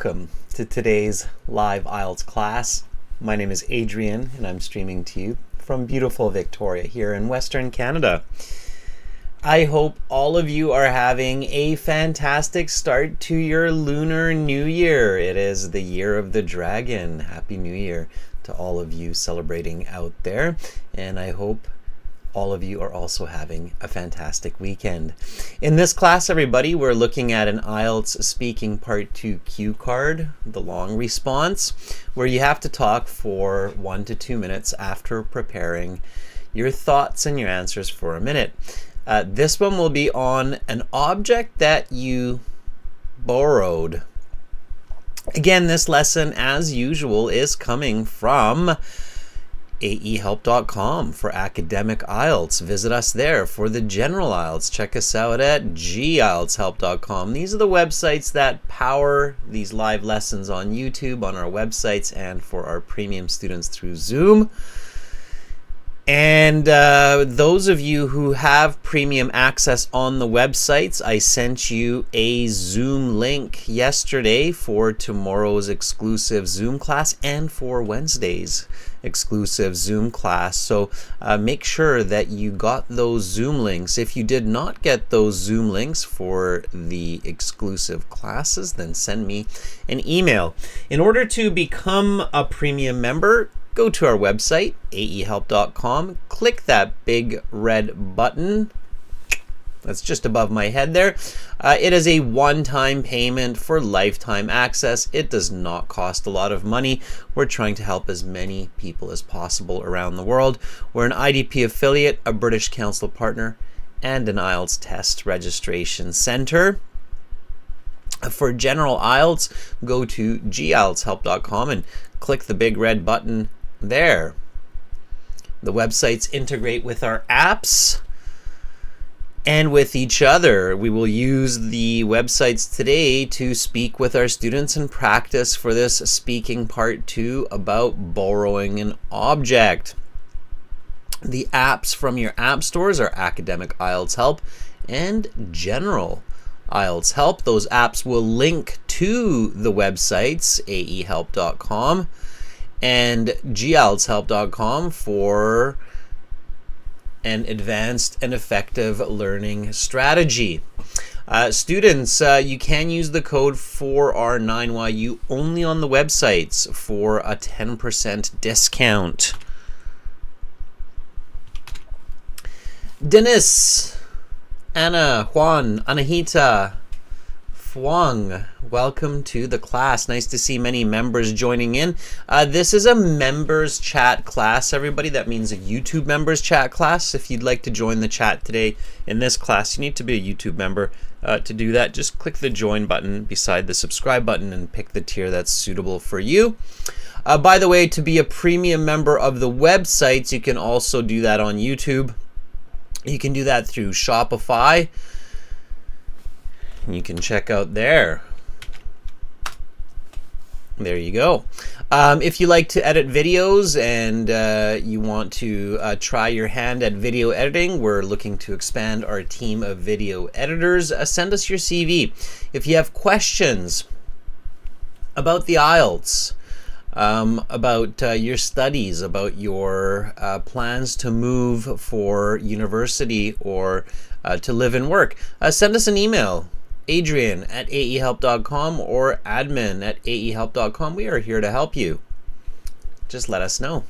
Welcome to today's live IELTS class. My name is Adrian and I'm streaming to you from beautiful Victoria here in Western Canada. I hope all of you are having a fantastic start to your Lunar New Year. It is the year of the dragon. Happy New Year to all of you celebrating out there, and I hope all of you are also having a fantastic weekend. In this class, everybody, we're looking at an IELTS Speaking Part 2 cue card, the long response, where you have to talk for 1 to 2 minutes after preparing your thoughts and your answers for a minute. This one will be on an object that you borrowed. Again, this lesson, as usual, is coming from aehelp.com for academic IELTS. Visit us there. For the general IELTS, check us out at gieltshelp.com. These are the websites that power these live lessons on YouTube, on our websites, and for our premium students through Zoom. And those of you who have premium access on the websites, I sent you a Zoom link yesterday for tomorrow's exclusive Zoom class and for Wednesday's exclusive Zoom class. So make sure that you got those Zoom links. If you did not get those Zoom links for the exclusive classes, then send me an email. In order to become a premium member, go to our website, aehelp.com, click that big red button that's just above my head there. It is a one-time payment for lifetime access. It does not cost a lot of money. We're trying to help as many people as possible around the world. We're an IDP affiliate, a British Council partner, and an IELTS test registration center. For general IELTS, go to gieltshelp.com and click the big red button there. The websites integrate with our apps and with each other. We will use the websites today to speak with our students and practice for this speaking part 2 about borrowing an object. The apps from your app stores are Academic IELTS Help and General IELTS Help. Those apps will link to the websites, aehelp.com and gieltshelp.com for an advanced and effective learning strategy. Students, you can use the code 4R9YU only on the websites for a 10% discount. Dennis, Anna, Juan, Anahita, Fuang, welcome to the class. Nice to see many members joining in. This is a members chat class, everybody. That means a YouTube members chat class. If you'd like to join the chat today in this class, you need to be a YouTube member. To do that, just click the join button beside the subscribe button and pick the tier that's suitable for you. By the way, to be a premium member of the websites, you can also do that on YouTube. You can do that through Shopify. You can check out there. There you go. If you like to edit videos and you want to try your hand at video editing, we're looking to expand our team of video editors. Send us your CV. If you have questions about the IELTS, about your studies, about your plans to move for university or to live and work, send us an email. Adrian at aehelp.com or admin at aehelp.com. We are here to help you. Just let us know.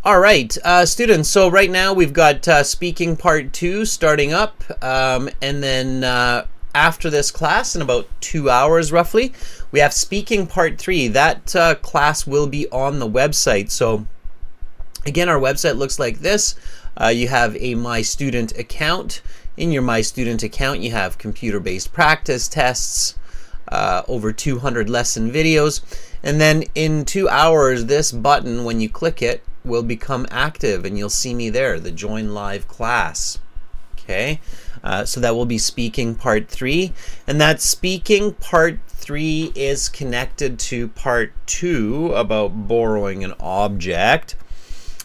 All right, students, so right now we've got speaking part 2 starting up, and then after this class, in about 2 hours roughly, we have speaking part 3. That class will be on the website. So again, our website looks like this. You have a My Student account. In your My Student account, you have computer-based practice tests, over 200 lesson videos, and then in 2 hours, this button, when you click it, will become active, and you'll see me there, the Join Live class. Okay, so that will be speaking part 3, and that speaking part 3 is connected to part 2 about borrowing an object.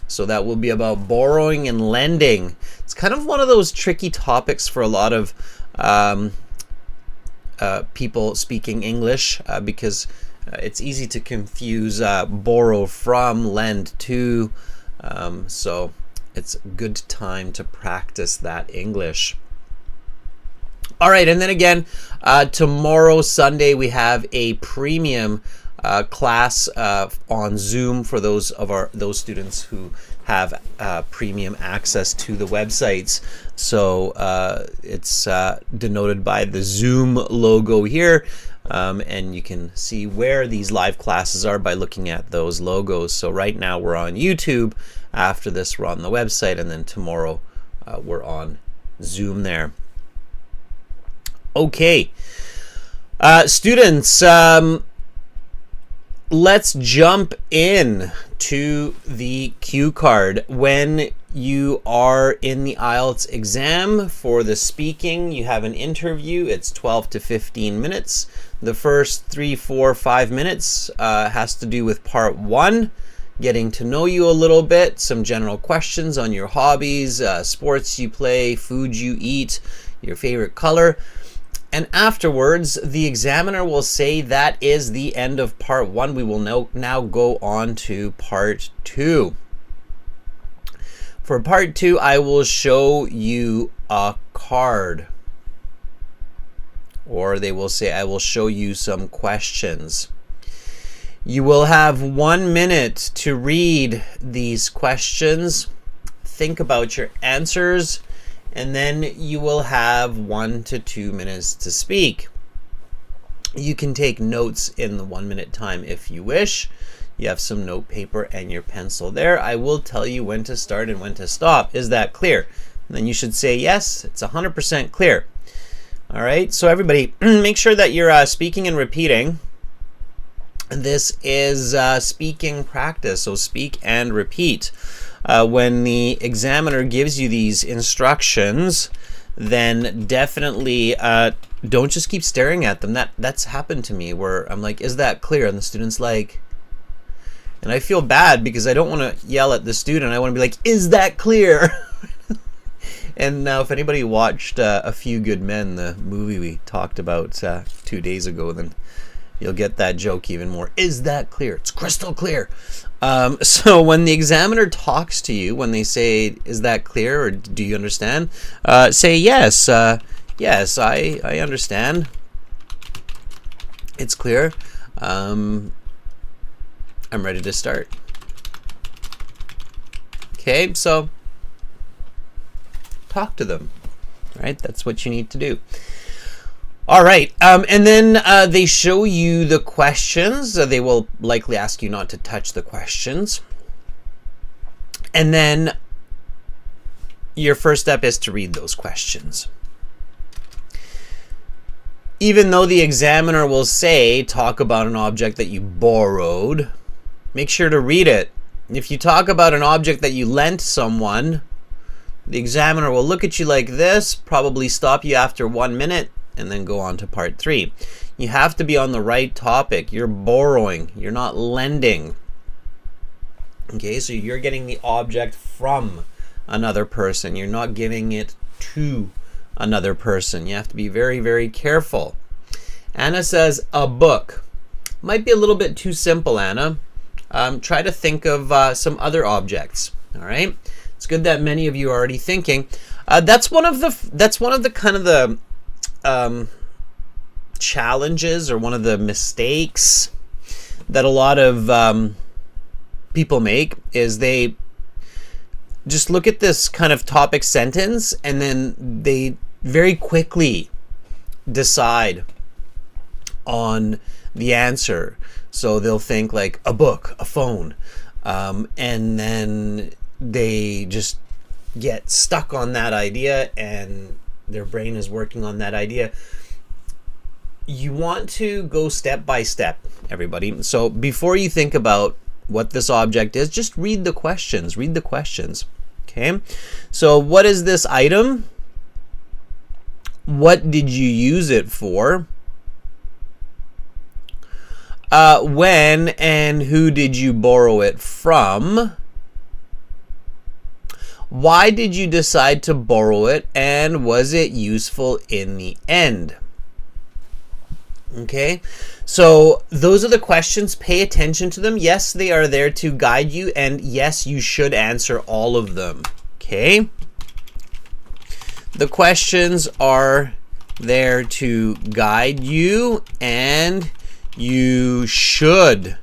So that will be about borrowing and lending. It's kind of one of those tricky topics for a lot of people speaking English because it's easy to confuse borrow from, lend to. So it's a good time to practice that English. All right, and then again, tomorrow, Sunday, we have a premium class on Zoom for those students who have premium access to the websites. So it's denoted by the Zoom logo here, and you can see where these live classes are by looking at those logos. So right now we're on YouTube. After this, we're on the website, and then tomorrow we're on Zoom there. Okay, students, let's jump in to the cue card. When you are in the IELTS exam for the speaking, you have an interview. It's 12 to 15 minutes. The first 3, 4, 5 minutes has to do with part 1, getting to know you a little bit, some general questions on your hobbies, sports you play, food you eat, your favorite color. And afterwards, the examiner will say that is the end of part 1. We will now go on to part 2. For part 2, I will show you a card. Or they will say, I will show you some questions. You will have 1 minute to read these questions, think about your answers, and then you will have 1 to 2 minutes to speak. You can take notes in the 1 minute time if you wish. You have some note paper and your pencil there. I will tell you when to start and when to stop. Is that clear? And then you should say yes, it's 100% clear. All right, so everybody, make sure that you're speaking and repeating. This is speaking practice, so speak and repeat. When the examiner gives you these instructions, then definitely don't just keep staring at them. That's happened to me where I'm like, is that clear? And the student's like, and I feel bad because I don't want to yell at the student. I want to be like, is that clear? And now if anybody watched A Few Good Men, the movie we talked about 2 days ago, then you'll get that joke even more. Is that clear? It's crystal clear. So when the examiner talks to you, when they say, is that clear, or do you understand? Say yes. Yes, I understand. It's clear. I'm ready to start. Okay, so talk to them, right? That's what you need to do. All right, and then they show you the questions. They will likely ask you not to touch the questions. And then your first step is to read those questions. Even though the examiner will say, talk about an object that you borrowed, make sure to read it. If you talk about an object that you lent someone, the examiner will look at you like this, probably stop you after 1 minute, and then go on to part 3. You have to be on the right topic. You're borrowing, you're not lending. Okay, so you're getting the object from another person. You're not giving it to another person. You have to be very, very careful. Anna says a book. Might be a little bit too simple, Anna. Try to think of some other objects. All right, it's good that many of you are already thinking. That's one of the kind of the challenges, or one of the mistakes that a lot of people make, is they just look at this kind of topic sentence and then they very quickly decide on the answer. So they'll think like a book, a phone, and then they just get stuck on that idea and their brain is working on that idea. You want to go step by step, everybody. So before you think about what this object is, just read the questions. Read the questions. Okay. So what is this item? What did you use it for? When and who did you borrow it from? Why did you decide to borrow it, and was it useful in the end? Okay, so those are the questions. Pay attention to them. Yes, they are there to guide you, and yes, you should answer all of them. Okay, the questions are there to guide you, and you should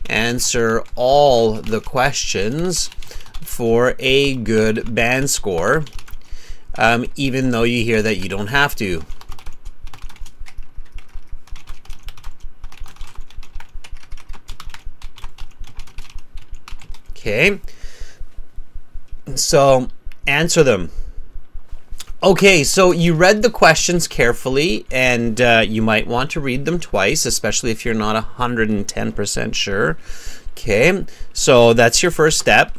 answer all the questions for a good band score, even though you hear that you don't have to. Okay, so answer them. Okay, so you read the questions carefully, and you might want to read them twice, especially if you're not 110% sure. Okay, so that's your first step.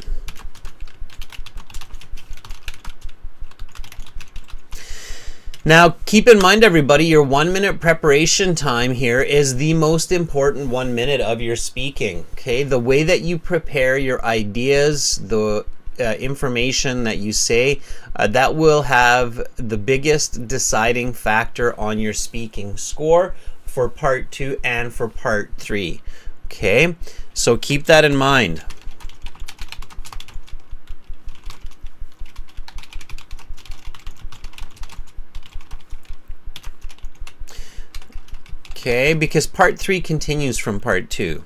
Now, keep in mind, everybody, your 1 minute preparation time here is the most important 1 minute of your speaking. Okay, the way that you prepare your ideas, the information that you say, that will have the biggest deciding factor on your speaking score for part 2 and for part 3. Okay, so keep that in mind. Okay, because part 3 continues from part 2.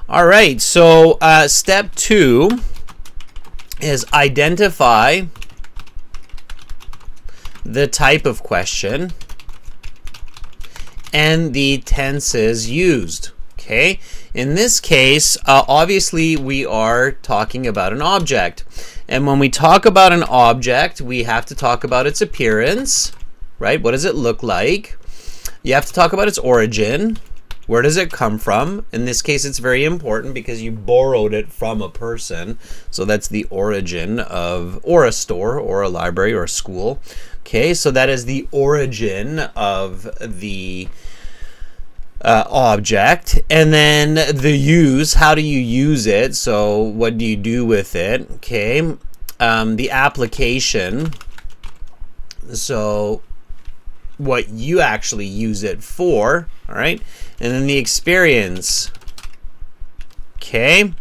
All right, so step 2 is identify the type of question and the tenses used. Okay, in this case, obviously we are talking about an object. And when we talk about an object, we have to talk about its appearance, right? What does it look like? You have to talk about its origin. Where does it come from? In this case, it's very important because you borrowed it from a person. So that's the origin of, or a store, or a library, or a school. Okay, so that is the origin of the object. And then the use, how do you use it? So what do you do with it? Okay, the application, so what you actually use it for, all right? And then the experience. Okay,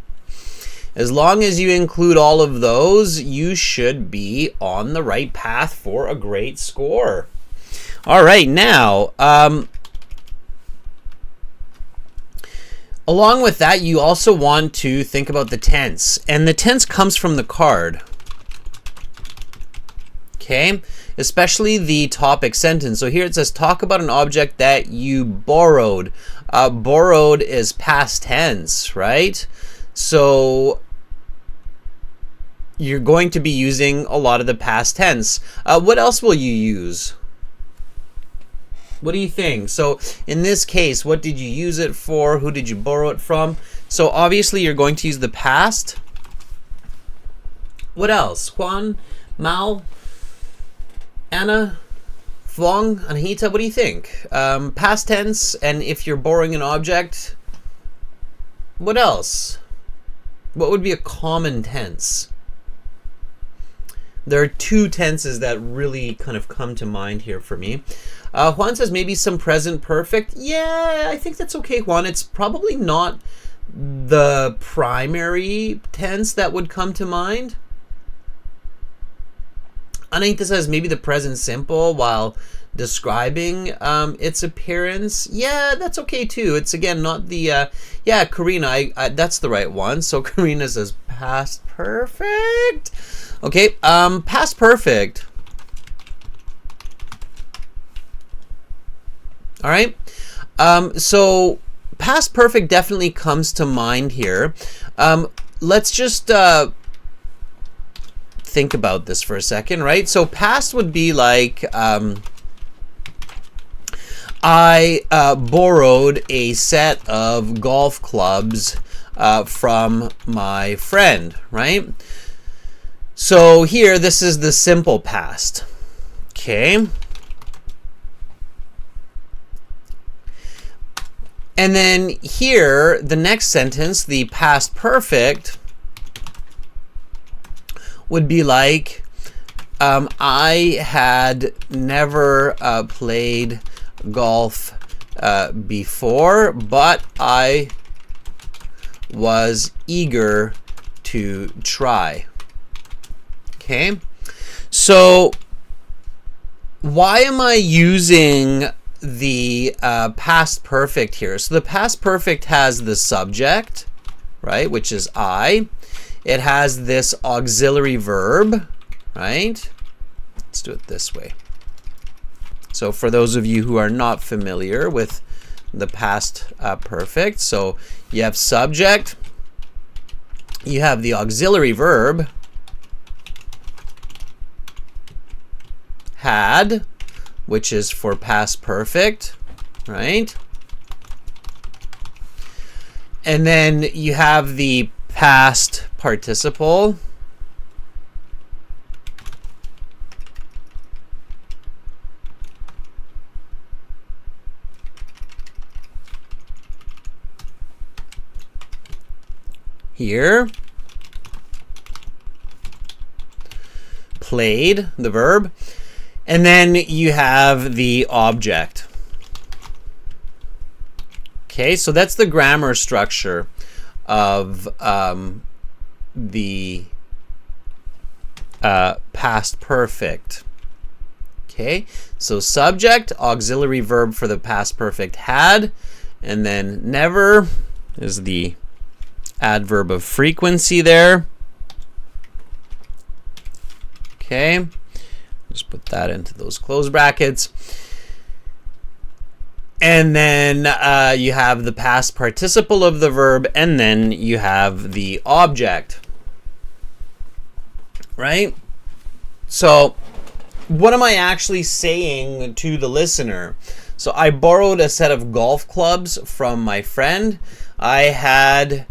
as long as you include all of those, you should be on the right path for a great score. All right, now along with that, you also want to think about the tense, and the tense comes from the card. Okay, especially the topic sentence. So here it says, talk about an object that you borrowed. Borrowed is past tense, right? So you're going to be using a lot of the past tense. What else will you use? What do you think? So in this case, what did you use it for? Who did you borrow it from? So obviously you're going to use the past. What else? Juan, Mal, Anna, Fong, Anahita, what do you think? Past tense, and if you're borrowing an object, what else? What would be a common tense? There are two tenses that really kind of come to mind here for me. Juan says maybe some present perfect. Yeah, I think that's okay, Juan. It's probably not the primary tense that would come to mind. Anahita says maybe the present simple while describing its appearance. Yeah, that's okay too. It's again not the yeah, Karina, that's the right one. So Karina says past perfect. Okay, past perfect. All right, so past perfect definitely comes to mind here. Let's just think about this for a second, right? So past would be like, I borrowed a set of golf clubs from my friend, right? So here, this is the simple past, okay? And then here, the next sentence, the past perfect, would be like, I had never played golf before, but I was eager to try. Okay, so why am I using the past perfect here? So the past perfect has the subject, right, which is I. It has this auxiliary verb, right? Let's do it this way. So for those of you who are not familiar with the past perfect, so you have subject, you have the auxiliary verb, had, which is for past perfect, right? And then you have the past participle, here, played, the verb, and then you have the object. Okay, so that's the grammar structure of the past perfect. Okay, so subject, auxiliary verb for the past perfect had, and then never is the adverb of frequency there. Okay, just put that into those close brackets. And then you have the past participle of the verb, and then you have the object, right? So what am I actually saying to the listener? So I borrowed a set of golf clubs from my friend. I had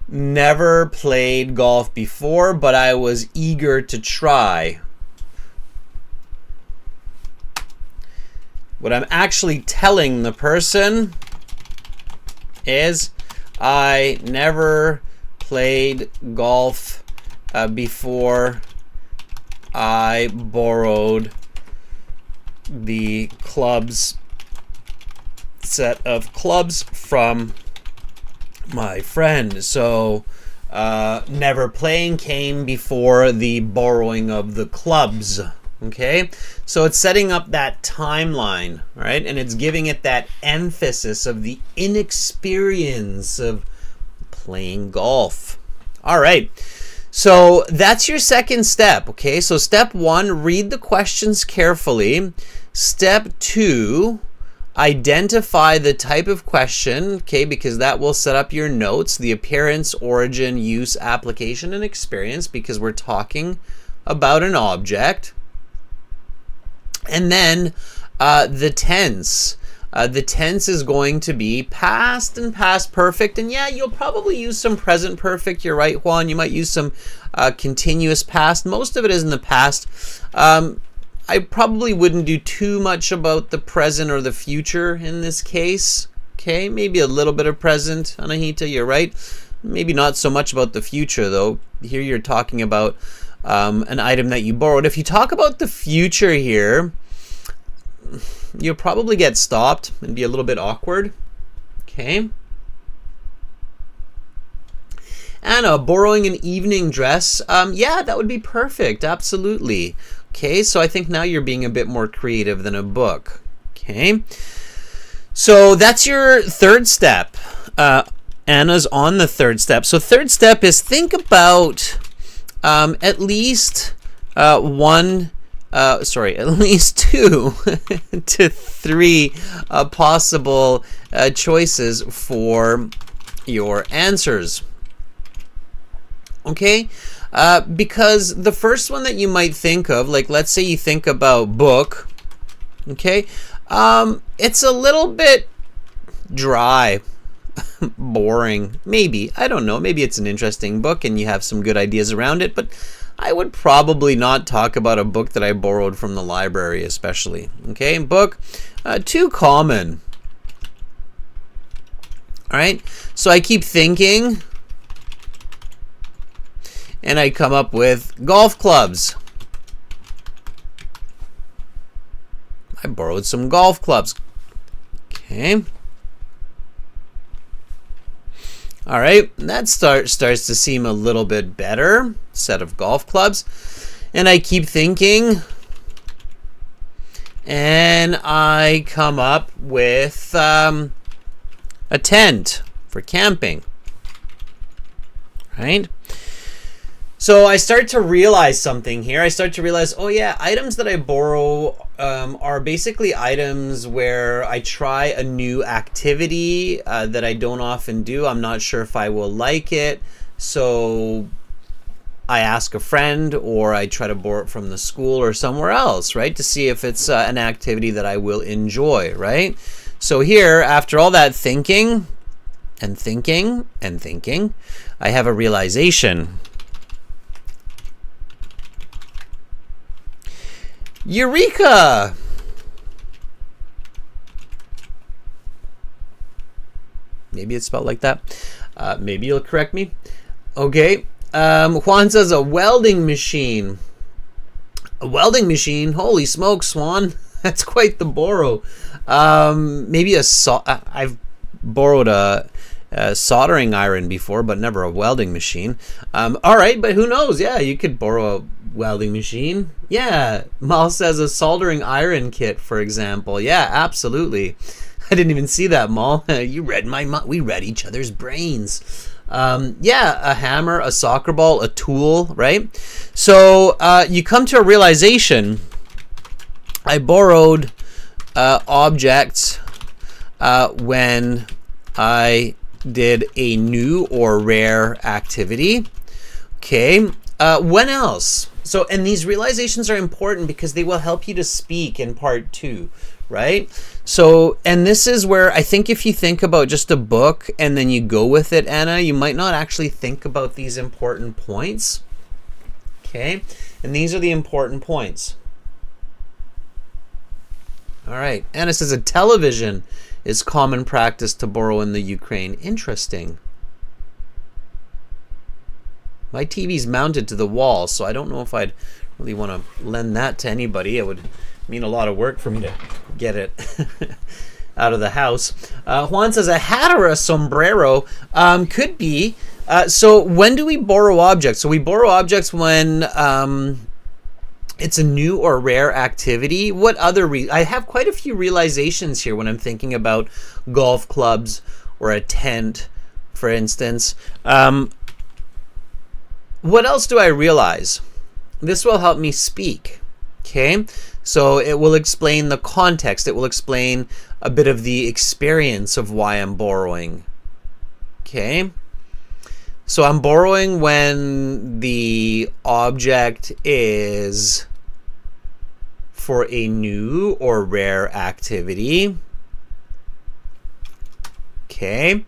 never played golf before, but I was eager to try. What I'm actually telling the person is I never played golf before. I borrowed the set of clubs from my friend. So never playing came before the borrowing of the clubs. Okay, so it's setting up that timeline, right? And it's giving it that emphasis of the inexperience of playing golf. All right, so that's your second step. Okay, so step one, read the questions carefully. Step two, identify the type of question, okay, because that will set up your notes, the appearance, origin, use, application, and experience, because we're talking about an object. And then the tense. The tense is going to be past and past perfect. And yeah, you'll probably use some present perfect. You're right, Juan. You might use some continuous past. Most of it is in the past. I probably wouldn't do too much about the present or the future in this case. Okay, maybe a little bit of present, Anahita, you're right. Maybe not so much about the future, though. Here you're talking about an item that you borrowed. If you talk about the future here, you'll probably get stopped and be a little bit awkward. Okay. Anna, borrowing an evening dress. Yeah, that would be perfect. Absolutely. Okay, so I think now you're being a bit more creative than a book. Okay. So that's your third step. Anna's on the third step. So third step is think about at least at least 2 to 3 possible choices for your answers. Okay, because the first one that you might think of, like let's say you think about book, okay, it's a little bit dry, boring, maybe, I don't know, maybe it's an interesting book and you have some good ideas around it, but I would probably not talk about a book that I borrowed from the library, especially. Okay, book, too common. All right, so I keep thinking, and I come up with golf clubs. I borrowed some golf clubs. Okay. All right, that starts to seem a little bit better. Set of golf clubs. And I keep thinking, and I come up with a tent for camping. Right? So I start to realize something here. I start to realize, oh yeah, items that I borrow are basically items where I try a new activity that I don't often do. I'm not sure if I will like it. So I ask a friend, or I try to borrow it from the school or somewhere else, right? To see if it's an activity that I will enjoy, right? So here, after all that thinking and thinking and thinking, I have a realization. Eureka! Maybe it's spelled like that. Maybe you'll correct me. Okay. Juan says a welding machine. A welding machine? Holy smokes, Swan. That's quite the borrow. Maybe I've borrowed a soldering iron before, but never a welding machine. All right, but who knows? Yeah, you could borrow a welding machine. Yeah, Mal says a soldering iron kit, for example. Yeah, absolutely. I didn't even see that, Mal. You read my mind. We read each other's brains. Yeah, a hammer, a soccer ball, a tool, right? So you come to a realization. I borrowed objects when I did a new or rare activity. Okay, when else? So, and these realizations are important because they will help you to speak in part 2, right? So, and this is where I think if you think about just a book and then you go with it, Anna, you might not actually think about these important points. Okay, and these are the important points. All right, Anna says a television is common practice to borrow in the Ukraine. Interesting. My TV's mounted to the wall, so I don't know if I'd really want to lend that to anybody. It would mean a lot of work for me to get it out of the house. Juan says a hat or a sombrero could be. So when do we borrow objects? So we borrow objects when it's a new or rare activity. What other I have quite a few realizations here when I'm thinking about golf clubs or a tent, for instance. What else do I realize? This will help me speak. Okay, so it will explain the context. It will explain a bit of the experience of why I'm borrowing. Okay, so I'm borrowing when the object is for a new or rare activity. Okay,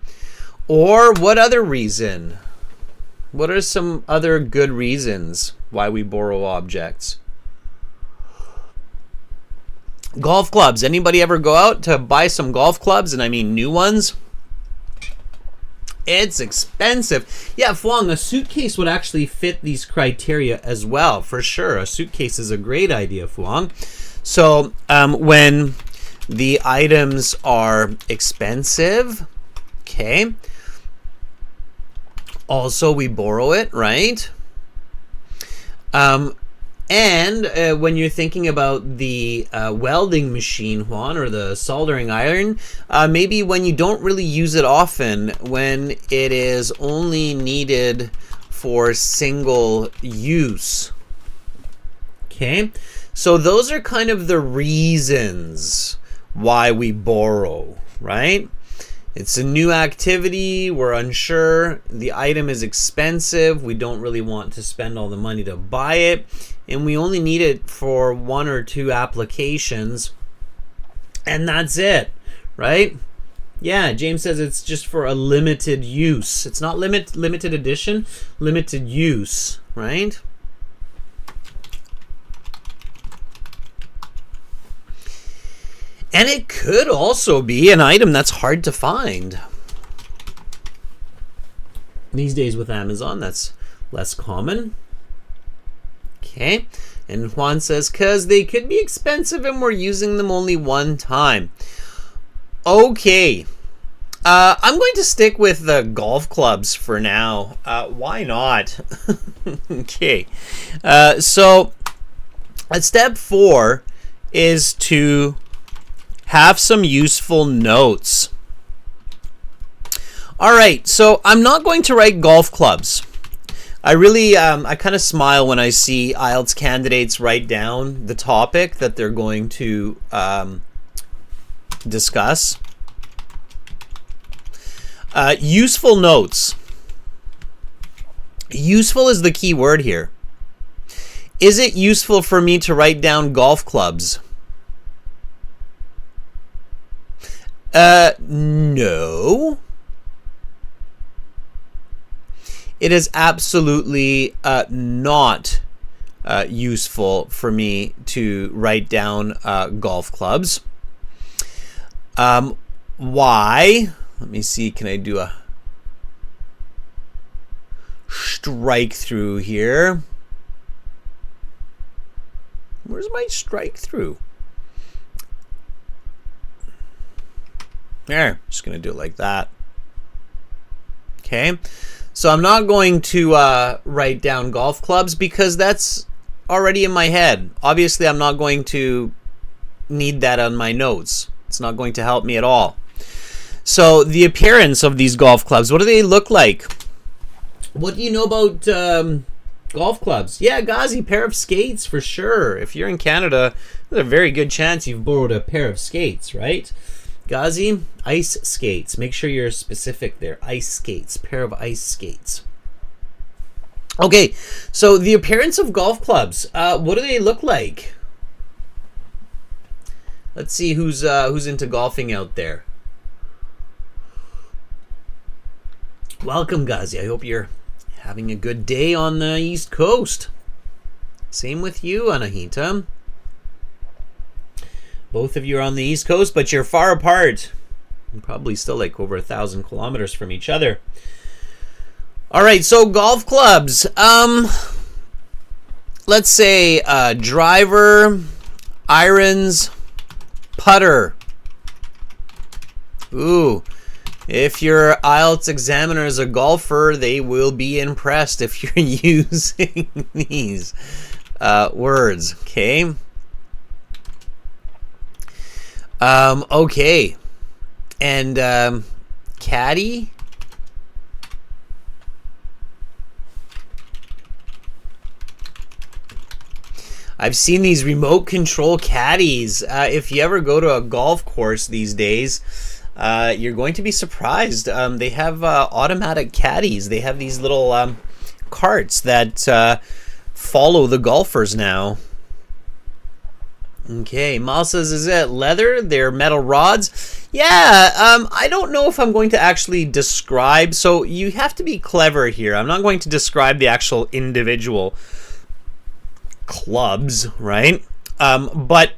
or what other reason? What are some other good reasons why we borrow objects? Golf clubs. Anybody ever go out to buy some golf clubs? And I mean new ones? It's expensive. Yeah, Fuang, a suitcase would actually fit these criteria as well, for sure. A suitcase is a great idea, Fuang. So when the items are expensive, okay, also we borrow it, right? And when you're thinking about the welding machine, Juan, or the soldering iron, maybe when you don't really use it often, when it is only needed for single use. Okay, so those are kind of the reasons why we borrow, right? It's a new activity, we're unsure, the item is expensive, we don't really want to spend all the money to buy it, and we only need it for 1 or 2 applications, and that's it, right? Yeah, James says it's just for a limited use. It's not limited edition, limited use, right? And it could also be an item that's hard to find. These days with Amazon, that's Less common. Okay. And Juan says, because they could be expensive and we're using them only one time. Okay. I'm going to stick with the golf clubs for now. Why not? Okay. So step 4 is to have some useful notes. All right. So I'm not going to write golf clubs. I really, I kind of smile when I see IELTS candidates write down the topic that they're going to discuss. Useful notes. Useful is the key word here. Is it useful for me to write down golf clubs? No. It is absolutely not useful for me to write down golf clubs. Why? Let me see, can I do a strike through here? Where's my strike through? There, just gonna do it like that. Okay, so I'm not going to write down golf clubs because that's already in my head. Obviously, I'm not going to need that on my notes. It's not going to help me at all. So the appearance of these golf clubs, what do they look like? What do you know about golf clubs? Yeah, Ghazi, pair of skates for sure. If you're in Canada, there's a very good chance you've borrowed a pair of skates, right? Ghazi, ice skates. Make sure you're specific there. Ice skates, pair of ice skates. Okay, so the appearance of golf clubs. What do they look like? Let's see who's into golfing out there. Welcome, Ghazi. I hope you're having a good day on the East Coast. Same with you, Anahita. Both of you are on the East Coast, but you're far apart. You're probably still like over 1,000 kilometers from each other. All right, so golf clubs. Let's say driver, irons, putter. Ooh. If your IELTS examiner is a golfer, they will be impressed if you're using these words, okay? Okay. And caddy. I've seen these remote control caddies. If you ever go to a golf course these days, you're going to be surprised. They have automatic caddies. They have these little carts that follow the golfers now. Okay, Mal says, is it leather? They're metal rods? Yeah, I don't know if I'm going to actually describe. So you have to be clever here. I'm not going to describe the actual individual clubs, right? But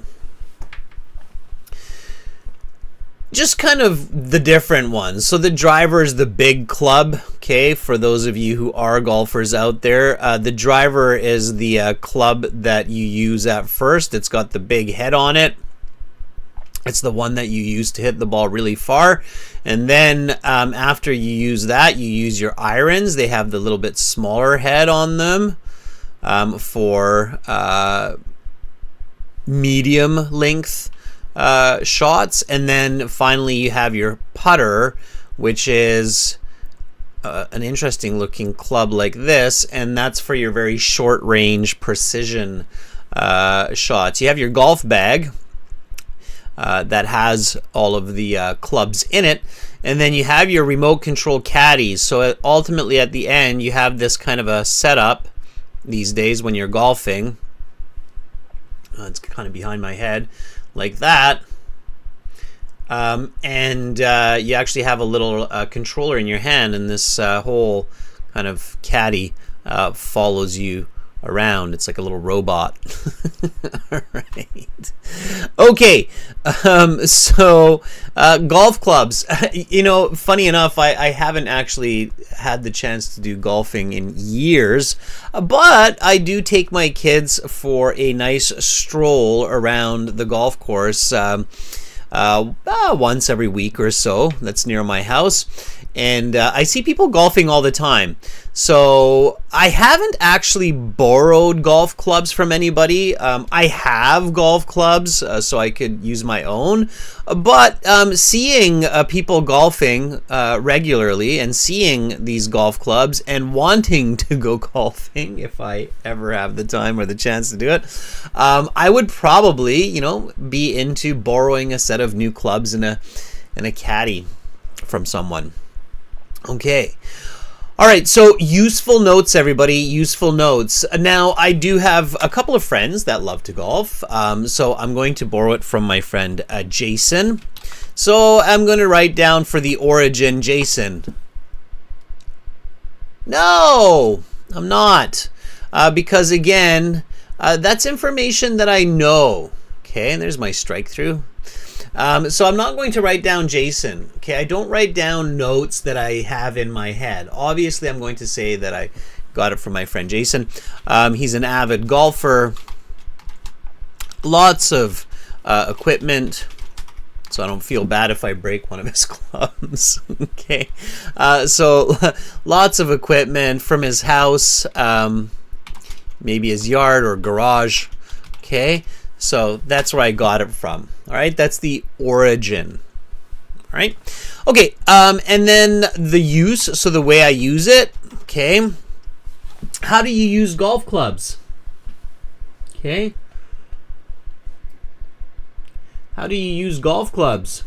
just kind of the different ones. So the driver is the big club, okay, for those of you who are golfers out there. The driver is the club that you use at first. It's got the big head on it. It's the one that you use to hit the ball really far. And then after you use that, you use your irons. They have the little bit smaller head on them for medium length shots. And then finally you have your putter, which is an interesting looking club like this, and that's for your very short range precision shots. You have your golf bag that has all of the clubs in it, and then you have your remote control caddies. So ultimately at the end you have this kind of a setup these days when you're golfing. It's kind of behind my head like that, and you actually have a little controller in your hand, and this whole kind of caddy follows you around. It's like a little robot. All right. Okay. Golf clubs. You know, funny enough, I haven't actually had the chance to do golfing in years, but I do take my kids for a nice stroll around the golf course once every week or so. That's near my house. And I see people golfing all the time. So I haven't actually borrowed golf clubs from anybody. I have golf clubs, so I could use my own. But seeing people golfing regularly and seeing these golf clubs and wanting to go golfing, if I ever have the time or the chance to do it, I would probably, you know, be into borrowing a set of new clubs and a caddy from someone. Okay. All right. So useful notes, everybody. Useful notes. Now, I do have a couple of friends that love to golf. So I'm going to borrow it from my friend Jason. So I'm going to write down for the origin, Jason. No, I'm not. Because again, that's information that I know. Okay. And there's my strike through. So I'm not going to write down Jason. Okay, I don't write down notes that I have in my head. Obviously, I'm going to say that I got it from my friend Jason. He's an avid golfer. Lots of equipment. So I don't feel bad if I break one of his clubs. Okay, so lots of equipment from his house, maybe his yard or garage. Okay. So that's where I got it from. All right, that's the origin. All right, okay, and then the use. So the way I use it. Okay, how do you use golf clubs? Okay, how do you use golf clubs?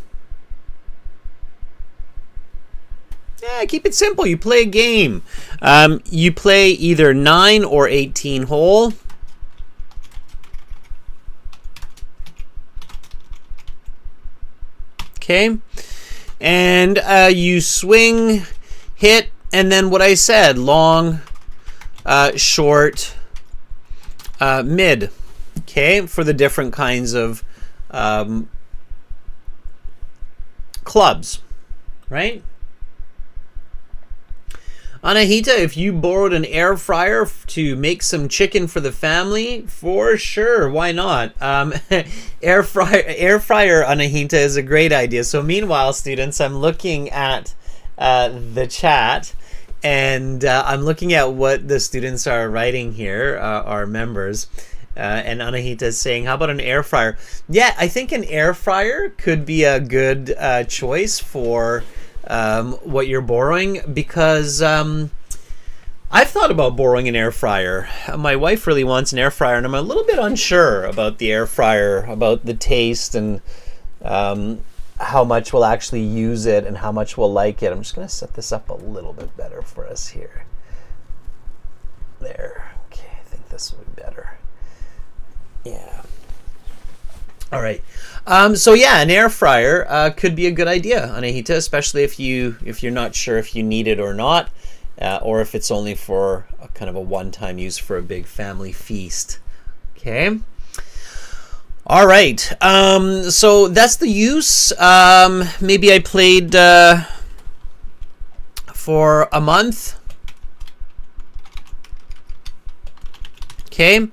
Yeah, keep it simple. You play a game. You play either 9 or 18 hole. Okay, and you swing, hit, and then what I said, long, short, mid. Okay, for the different kinds of clubs, right? Anahita, if you borrowed an air fryer to make some chicken for the family, for sure, why not? Air fryer, Anahita, is a great idea. So meanwhile, students, I'm looking at the chat, and I'm looking at what the students are writing here, our members. And Anahita is saying, how about an air fryer? Yeah, I think an air fryer could be a good choice for what you're borrowing, because I've thought about borrowing an air fryer. My wife really wants an air fryer, and I'm a little bit unsure about the air fryer, about the taste and how much we'll actually use it and how much we'll like it. I'm just going to set this up a little bit better for us here. There. Okay, I think this will be better. Yeah. All right. So yeah, an air fryer could be a good idea, Anahita, especially if you're not sure if you need it or not, or if it's only for a kind of a one-time use for a big family feast. Okay. All right. So that's the use. Maybe I played for a month. Okay.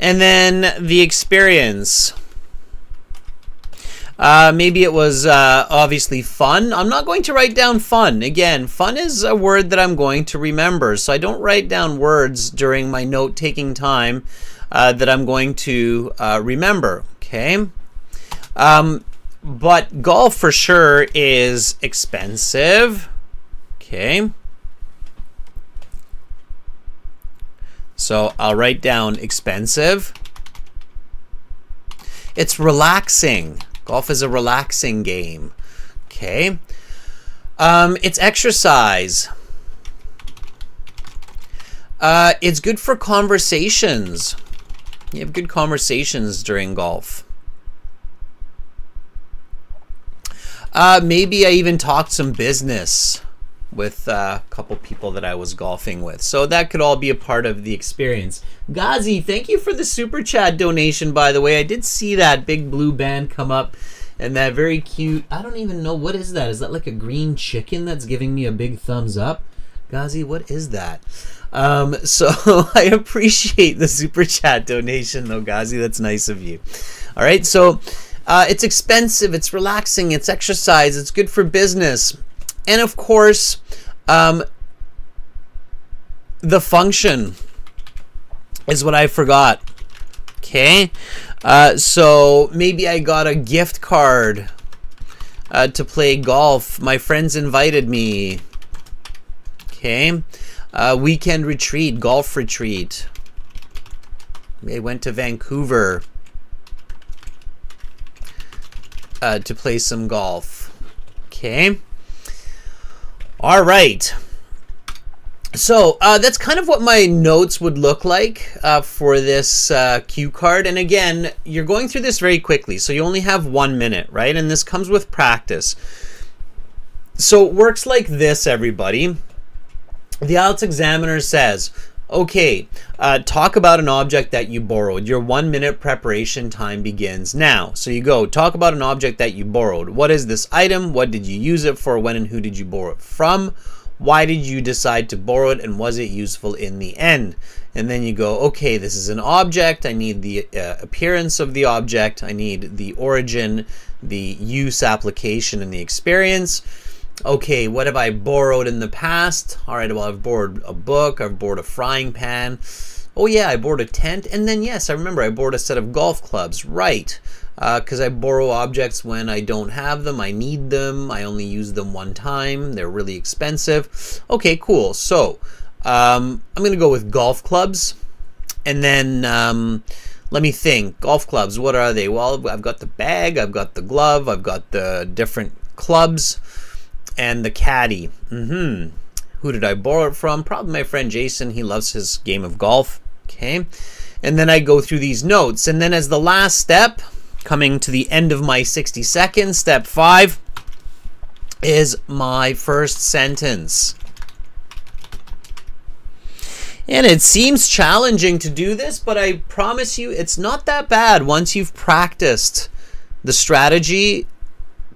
And then the experience. Maybe it was obviously fun. I'm not going to write down fun. Again, fun is a word that I'm going to remember. So I don't write down words during my note-taking time that I'm going to remember. Okay. But golf for sure is expensive. Okay. So I'll write down expensive. It's relaxing. Golf is a relaxing game. Okay. It's exercise. It's good for conversations. You have good conversations during golf. Maybe I even talked some business. with a couple people that I was golfing with. So that could all be a part of the experience. Ghazi, thank you for the super chat donation, by the way. I did see that big blue band come up and that very cute, I don't even know, what is that? Is that like a green chicken that's giving me a big thumbs up? Ghazi, what is that? So I appreciate the super chat donation though, Ghazi. That's nice of you. All right, so it's expensive, it's relaxing, it's exercise, it's good for business. And of course, the function is what I forgot. Okay, so maybe I got a gift card to play golf. My friends invited me. Okay, weekend retreat, golf retreat. They went to Vancouver to play some golf. Okay. All right. So that's kind of what my notes would look like for this cue card. And again, you're going through this very quickly, so you only have 1 minute, right? And this comes with practice. So it works like this, everybody. The IELTS examiner says, okay, talk about an object that you borrowed. Your 1 minute preparation time begins now. So you go, talk about an object that you borrowed. What is this item? What did you use it for? When and who did you borrow it from? Why did you decide to borrow it? And was it useful in the end? And then you go, okay, this is an object. I need the appearance of the object. I need the origin, the use, application, and the experience. Okay, what have I borrowed in the past? All right, well, I've borrowed a book, I've borrowed a frying pan. Oh yeah, I borrowed a tent. And then yes, I remember I borrowed a set of golf clubs. Right, because I borrow objects when I don't have them, I need them, I only use them one time, they're really expensive. Okay, cool. So I'm going to go with golf clubs. And then let me think. Golf clubs, what are they? Well, I've got the bag, I've got the glove, I've got the different clubs, and the caddy. Who did I borrow it from? Probably my friend Jason. He loves his game of golf. Okay. And then I go through these notes. And then as the last step, coming to the end of my 60 seconds, step 5 is my first sentence. And it seems challenging to do this, but I promise you it's not that bad once you've practiced the strategy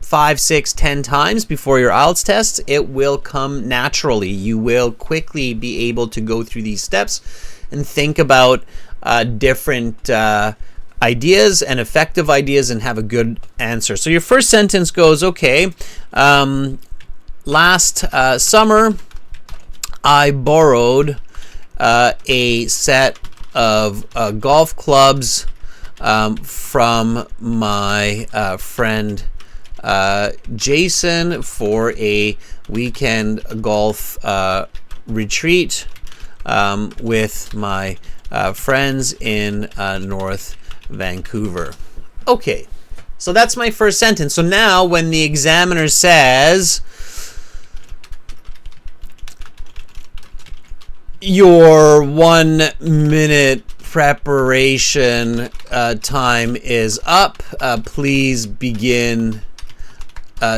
5, 6, 10 times before your IELTS test. It will come naturally. You will quickly be able to go through these steps and think about different ideas and effective ideas and have a good answer. So your first sentence goes, okay, last summer I borrowed a set of golf clubs from my friend Jason for a weekend golf retreat with my friends in North Vancouver. Okay, so that's my first sentence. So now when the examiner says your 1 minute preparation time is up, please begin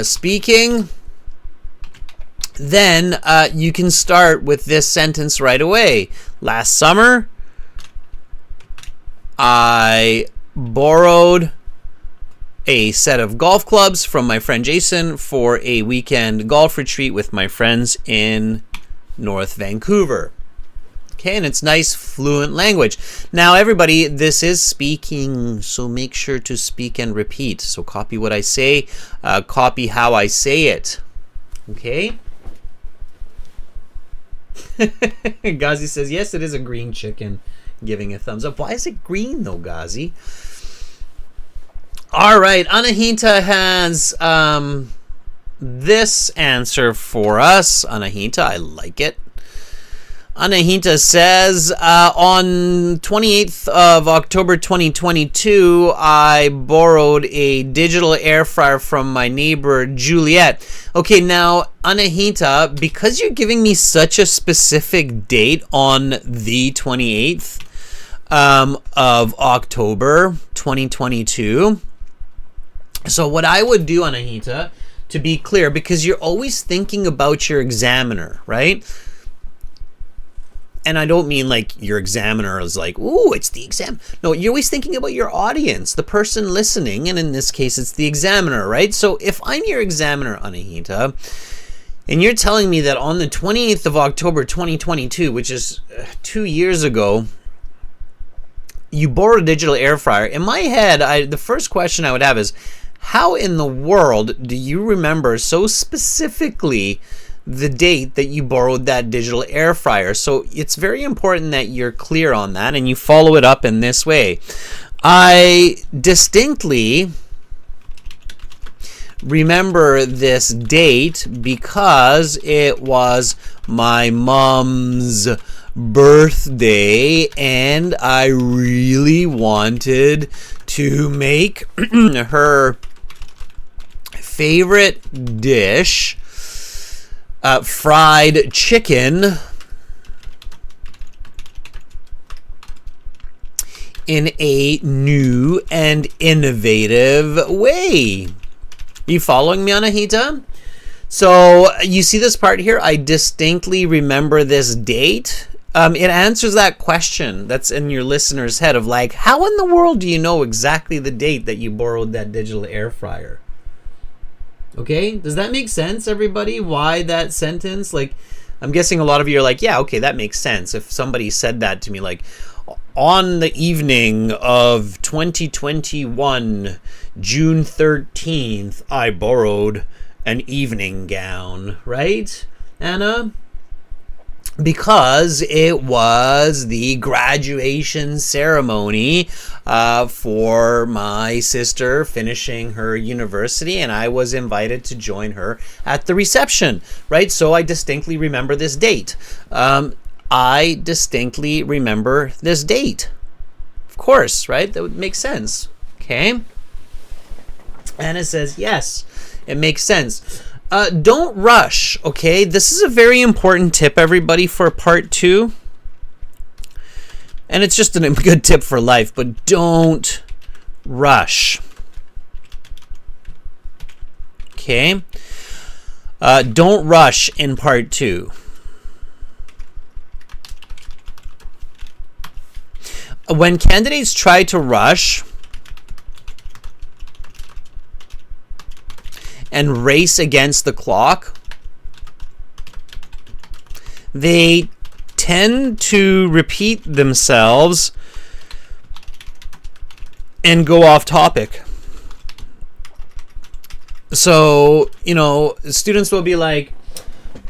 speaking, then you can start with this sentence right away. Last summer, I borrowed a set of golf clubs from my friend Jason for a weekend golf retreat with my friends in North Vancouver. Okay, and it's nice, fluent language. Now, everybody, this is speaking, so make sure to speak and repeat. So copy what I say, copy how I say it. Okay? Ghazi says, yes, it is a green chicken, giving a thumbs up. Why is it green, though, Ghazi? All right, Anahita has this answer for us. Anahita, I like it. Anahita says, on 28th of October 2022, I borrowed a digital air fryer from my neighbor, Juliet. Okay, now, Anahita, because you're giving me such a specific date on the 28th of October 2022, so what I would do, Anahita, to be clear, because you're always thinking about your examiner, right? And I don't mean like your examiner is like, ooh, it's the exam. No, you're always thinking about your audience, the person listening, and in this case, it's the examiner, right? So if I'm your examiner, Anahita, and you're telling me that on the 28th of October, 2022, which is 2 years ago, you borrowed a digital air fryer. In my head, the first question I would have is, how in the world do you remember so specifically the date that you borrowed that digital air fryer? So it's very important that you're clear on that and you follow it up in this way. I distinctly remember this date because it was my mom's birthday and I really wanted to make her favorite dish, fried chicken, in a new and innovative way. You following me, Anahita? So you see this part here? I distinctly remember this date. It answers that question that's in your listener's head of like, how in the world do you know exactly the date that you borrowed that digital air fryer? Okay, does that make sense, everybody? Why that sentence? Like, I'm guessing a lot of you are like, yeah, okay, that makes sense. If somebody said that to me, like, on the evening of 2021, June 13th, I borrowed an evening gown, right, Anna? Because it was the graduation ceremony for my sister finishing her university, and I was invited to join her at the reception, right? So I distinctly remember this date. I distinctly remember this date. Of course, right? That would make sense. Okay. Anna says, yes, it makes sense. Don't rush, okay? This is a very important tip, everybody, for part 2. And it's just a good tip for life, but don't rush. Okay? Don't rush in part 2. When candidates try to rush and race against the clock, they tend to repeat themselves and go off topic. So, students will be like,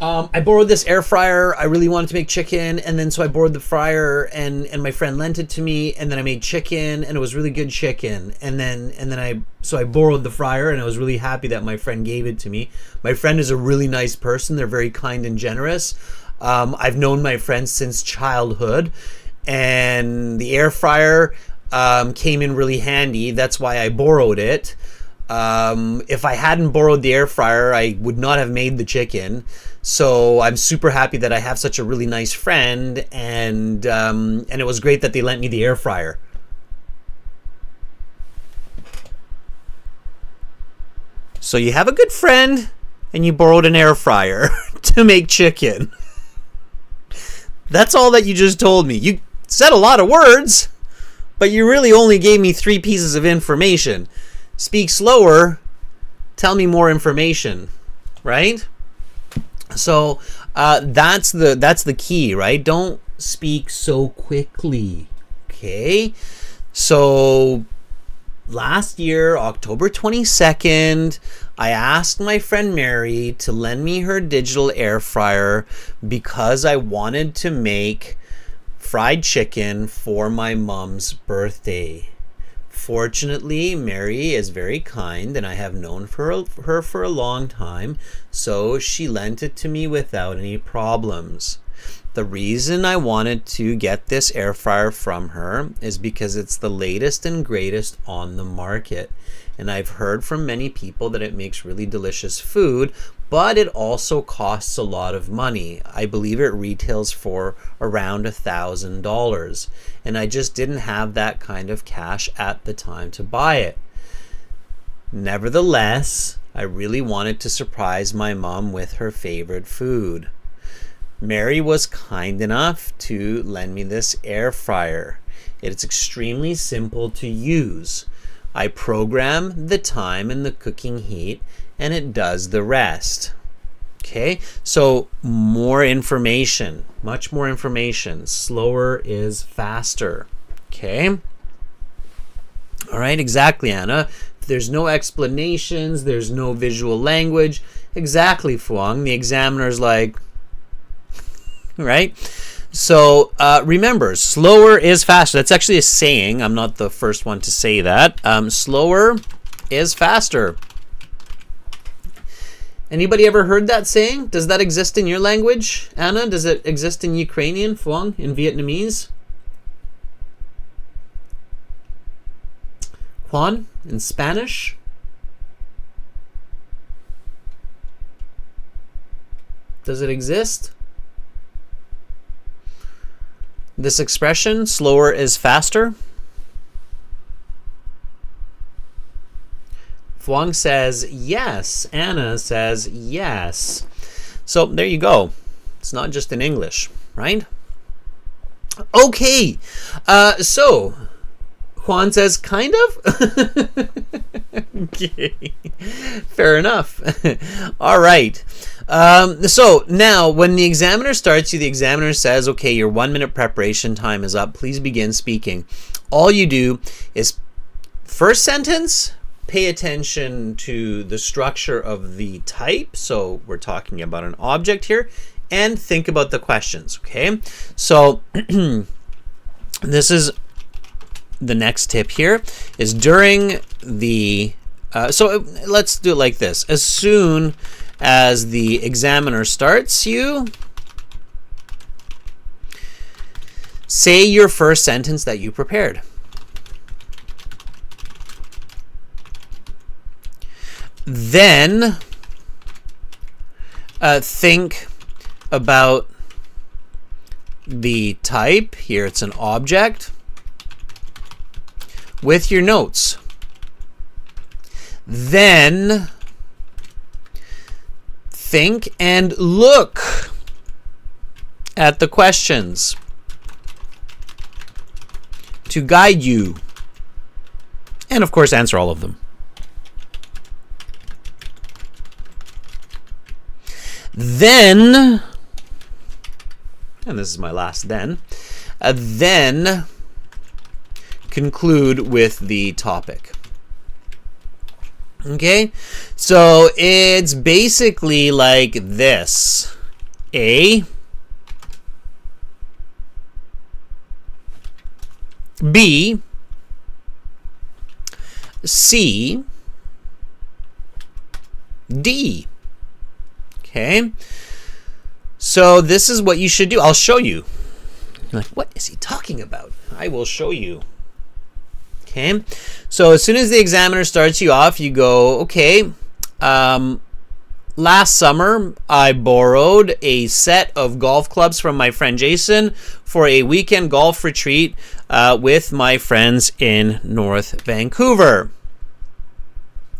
I borrowed this air fryer. I really wanted to make chicken, and then so I borrowed the fryer, and my friend lent it to me, and then I made chicken, and it was really good chicken, and then I borrowed the fryer, and I was really happy that my friend gave it to me. My friend is a really nice person. They're very kind and generous. I've known my friend since childhood, and the air fryer came in really handy. That's why I borrowed it. If I hadn't borrowed the air fryer, I would not have made the chicken. So I'm super happy that I have such a really nice friend, and it was great that they lent me the air fryer. So you have a good friend, and you borrowed an air fryer to make chicken. That's all that you just told me. You said a lot of words, but you really only gave me 3 pieces of information. Speak slower, tell me more information, right? So that's the key, right? Don't speak so quickly, okay? So last year, October 22nd, I asked my friend Mary to lend me her digital air fryer because I wanted to make fried chicken for my mom's birthday. Fortunately, Mary is very kind, and I have known her for a long time, so she lent it to me without any problems. The reason I wanted to get this air fryer from her is because it's the latest and greatest on the market. And I've heard from many people that it makes really delicious food, but it also costs a lot of money. I believe it retails for around $1,000. And I just didn't have that kind of cash at the time to buy it. Nevertheless, I really wanted to surprise my mom with her favorite food. Mary was kind enough to lend me this air fryer. It's extremely simple to use. I program the time and the cooking heat, and it does the rest. Okay, so more information, much more information. Slower is faster. Okay. All right, exactly, Anna. If there's no explanations, there's no visual language. Exactly, Fuang. The examiner's like, right? So remember, slower is faster. That's actually a saying. I'm not the first one to say that. Slower is faster. Anybody ever heard that saying? Does that exist in your language, Anna? Does it exist in Ukrainian, Phuong, in Vietnamese? Juan, in Spanish? Does it exist? This expression, slower is faster? Phuong says yes. Anna says yes. So there you go. It's not just in English, right? Okay. So Juan says kind of. Okay. Fair enough. All right. So now when the examiner starts you, the examiner says, okay, your 1 minute preparation time is up. Please begin speaking. All you do is first sentence, pay attention to the structure of the type. So we're talking about an object here, and think about the questions. Okay. So this is the next tip here is during the, so let's do it like this. As soon as the examiner starts you, say your first sentence that you prepared. Then think about the type. Here it's an object with your notes. Then think and look at the questions to guide you. And of course, answer all of them. Then, and this is my last then conclude with the topic. Okay, so it's basically like this. A, B, C, D. Okay, so this is what you should do. I'll show you. You're like, what is he talking about? I will show you. Okay, so as soon as the examiner starts you off, you go, okay, last summer I borrowed a set of golf clubs from my friend Jason for a weekend golf retreat with my friends in North Vancouver.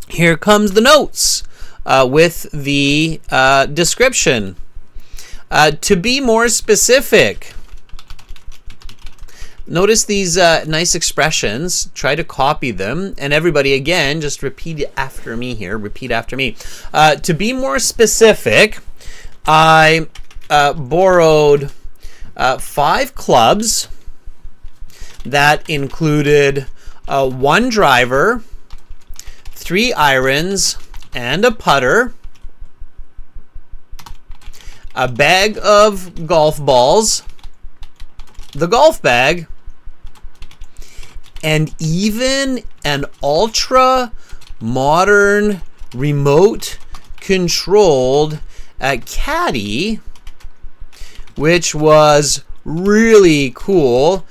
Here comes the notes with the description. To be more specific, notice these nice expressions. Try to copy them. And everybody, again, just repeat after me here. Repeat after me. To be more specific, I borrowed 5 clubs that included 1 driver, 3 irons, and a putter, a bag of golf balls, the golf bag, and even an ultra modern remote controlled caddy, which was really cool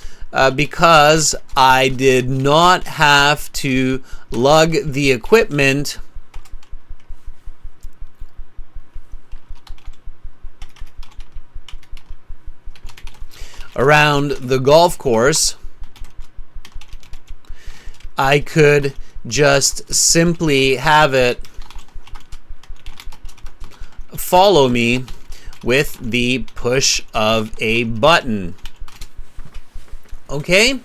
because I did not have to lug the equipment around the golf course. I could just simply have it follow me with the push of a button. Okay?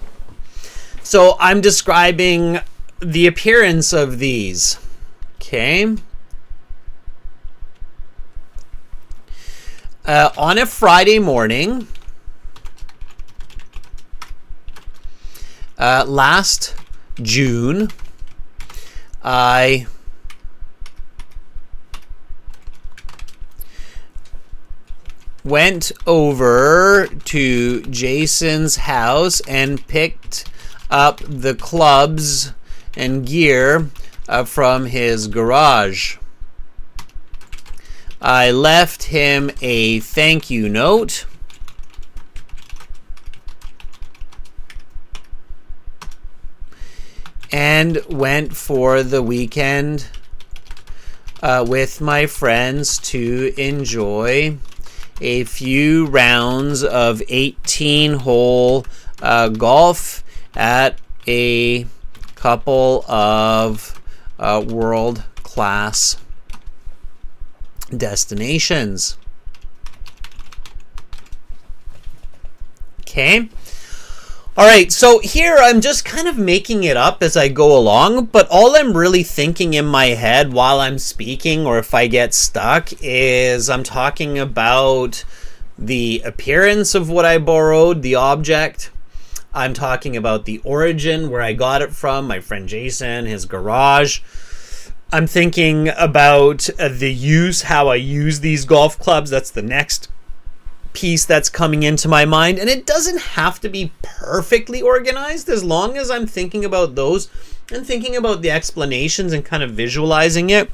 So I'm describing the appearance of these. Okay? On a Friday morning, last June, I went over to Jason's house and picked up the clubs and gear from his garage. I left him a thank you note. And went for the weekend with my friends to enjoy a few rounds of 18-hole golf at a couple of world-class destinations. Okay. All right, so here I'm just kind of making it up as I go along, but all I'm really thinking in my head while I'm speaking, or if I get stuck, is I'm talking about the appearance of what I borrowed, the object. I'm talking about the origin, where I got it from, my friend Jason, his garage. I'm thinking about the use, how I use these golf clubs. That's the next piece that's coming into my mind, and it doesn't have to be perfectly organized as long as I'm thinking about those and thinking about the explanations and kind of visualizing it.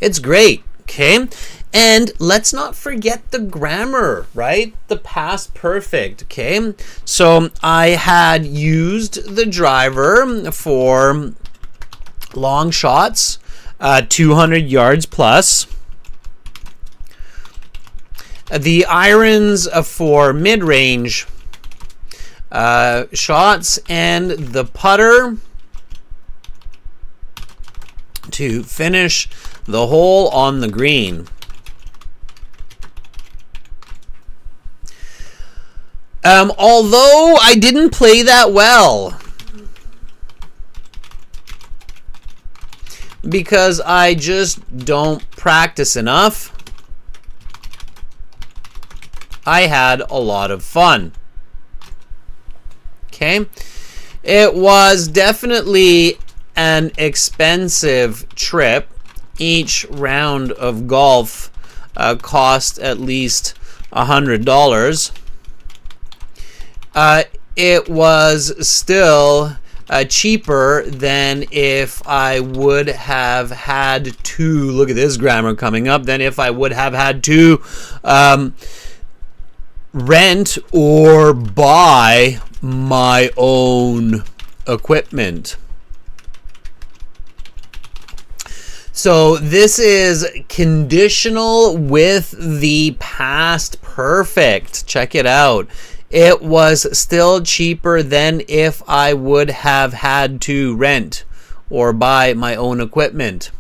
It's great. Okay, and let's not forget the grammar, right? The past perfect. Okay, so I had used the driver for long shots, 200 yards plus. The irons for mid-range shots, and the putter to finish the hole on the green. Although I didn't play that well, because I just don't practice enough, I had a lot of fun. Okay, it was definitely an expensive trip. Each round of golf cost at least $100. It was still cheaper than if I would have had to, look at this grammar coming up, than if I would have had to rent or buy my own equipment. So this is conditional with the past perfect. Check it out. It was still cheaper than if I would have had to rent or buy my own equipment.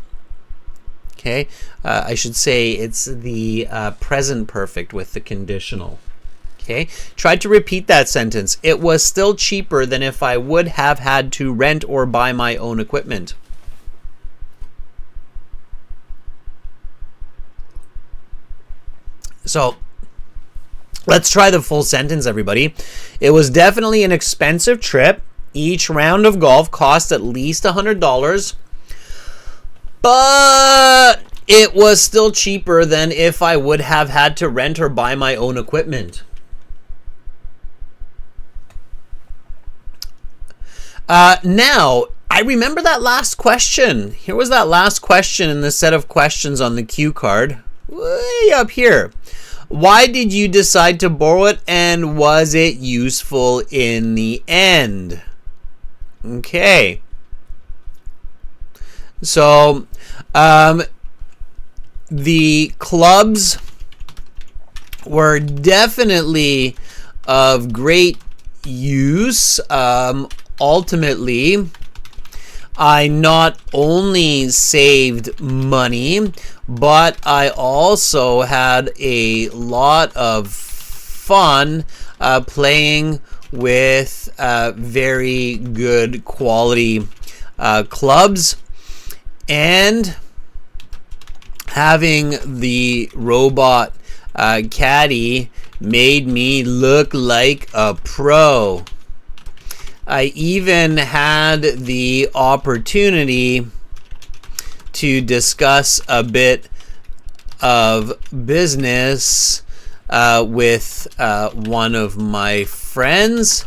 Okay, I should say it's the present perfect with the conditional. Okay, try to repeat that sentence. It was still cheaper than if I would have had to rent or buy my own equipment. So let's try the full sentence, everybody. It was definitely an expensive trip. Each round of golf cost at least $100, but it was still cheaper than if I would have had to rent or buy my own equipment. Now, I remember that last question. Here was that last question in the set of questions on the cue card. Way up here. Why did you decide to borrow it, and was it useful in the end? Okay. So, the clubs were definitely of great use. Ultimately, I not only saved money, but I also had a lot of fun playing with very good quality clubs, and having the robot caddy made me look like a pro. I even had the opportunity to discuss a bit of business with one of my friends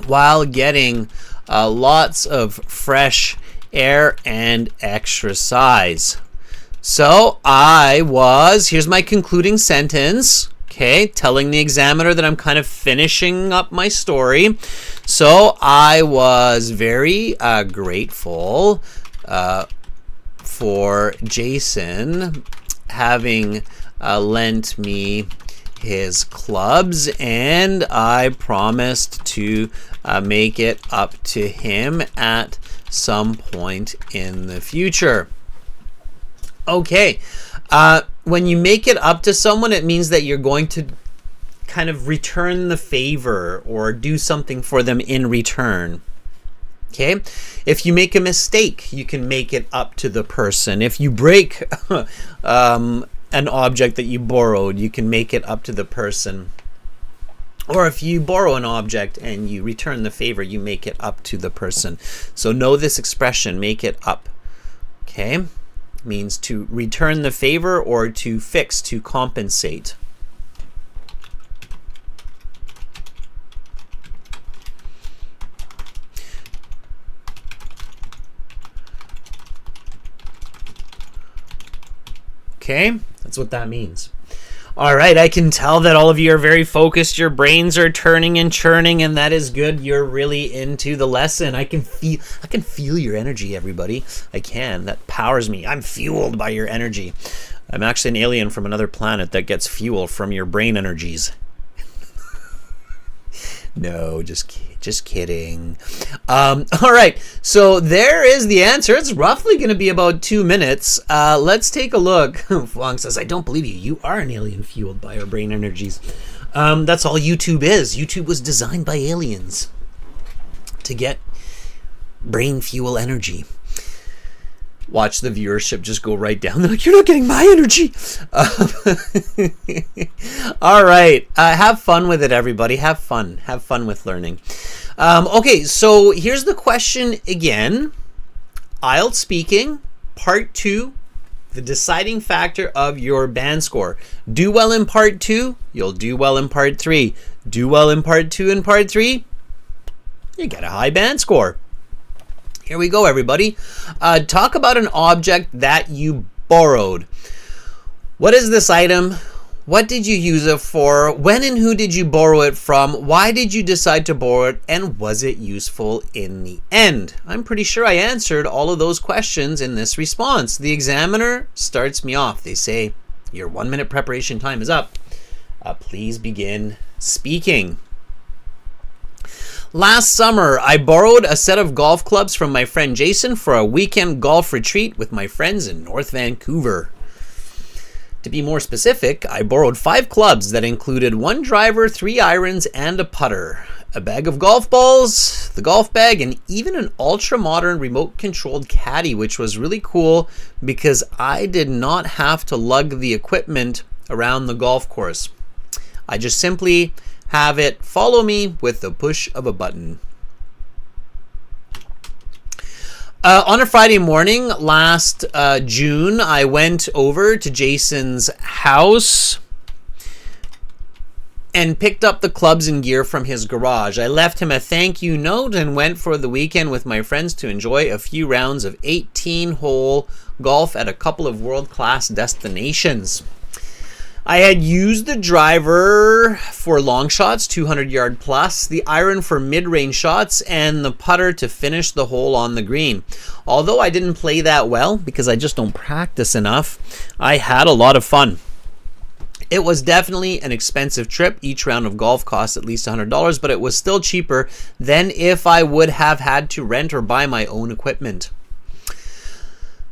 while getting lots of fresh air and exercise. So here's my concluding sentence, okay, telling the examiner that I'm kind of finishing up my story. So I was very grateful for Jason having lent me his clubs, and I promised to make it up to him at some point in the future. Okay, when you make it up to someone, it means that you're going to kind of return the favor or do something for them in return. Okay, if you make a mistake, you can make it up to the person. If you break an object that you borrowed, you can make it up to the person. Or if you borrow an object and you return the favor, you make it up to the person. So know this expression, make it up. Okay, means to return the favor or to fix, to compensate. Okay, that's what that means. All right, I can tell that all of you are very focused. Your brains are turning and churning, and that is good. You're really into the lesson. I can feel your energy, everybody. I can. That powers me. I'm fueled by your energy. I'm actually an alien from another planet that gets fuel from your brain energies. No, just kidding. All right, so there is the answer. It's roughly going to be about 2 minutes. Let's take a look. Fong says, I don't believe you. You are an alien fueled by our brain energies. That's all YouTube is. YouTube was designed by aliens to get brain fuel energy. Watch the viewership just go right down. They're like, you're not getting my energy. All right. Have fun with it, everybody. Have fun. Have fun with learning. Okay, so here's the question again. IELTS speaking, part 2, the deciding factor of your band score. Do well in part 2, you'll do well in part 3. Do well in part 2 and part 3, you get a high band score. Here we go, everybody. Talk about an object that you borrowed. What is this item? What did you use it for? When and who did you borrow it from? Why did you decide to borrow it? And was it useful in the end? I'm pretty sure I answered all of those questions in this response. The examiner starts me off. They say, your 1 minute preparation time is up. Please begin speaking. Last summer, I borrowed a set of golf clubs from my friend Jason for a weekend golf retreat with my friends in North Vancouver. To be more specific, I borrowed 5 clubs that included 1 driver, 3 irons, and a putter, a bag of golf balls, the golf bag, and even an ultra-modern remote-controlled caddy, which was really cool because I did not have to lug the equipment around the golf course. I just simply have it follow me with the push of a button. On a Friday morning last June, I went over to Jason's house and picked up the clubs and gear from his garage. I left him a thank you note and went for the weekend with my friends to enjoy a few rounds of 18-hole golf at a couple of world-class destinations. I had used the driver for long shots, 200-yard plus, the iron for mid-range shots, and the putter to finish the hole on the green. Although I didn't play that well because I just don't practice enough, I had a lot of fun. It was definitely an expensive trip. Each round of golf cost at least $100, but it was still cheaper than if I would have had to rent or buy my own equipment.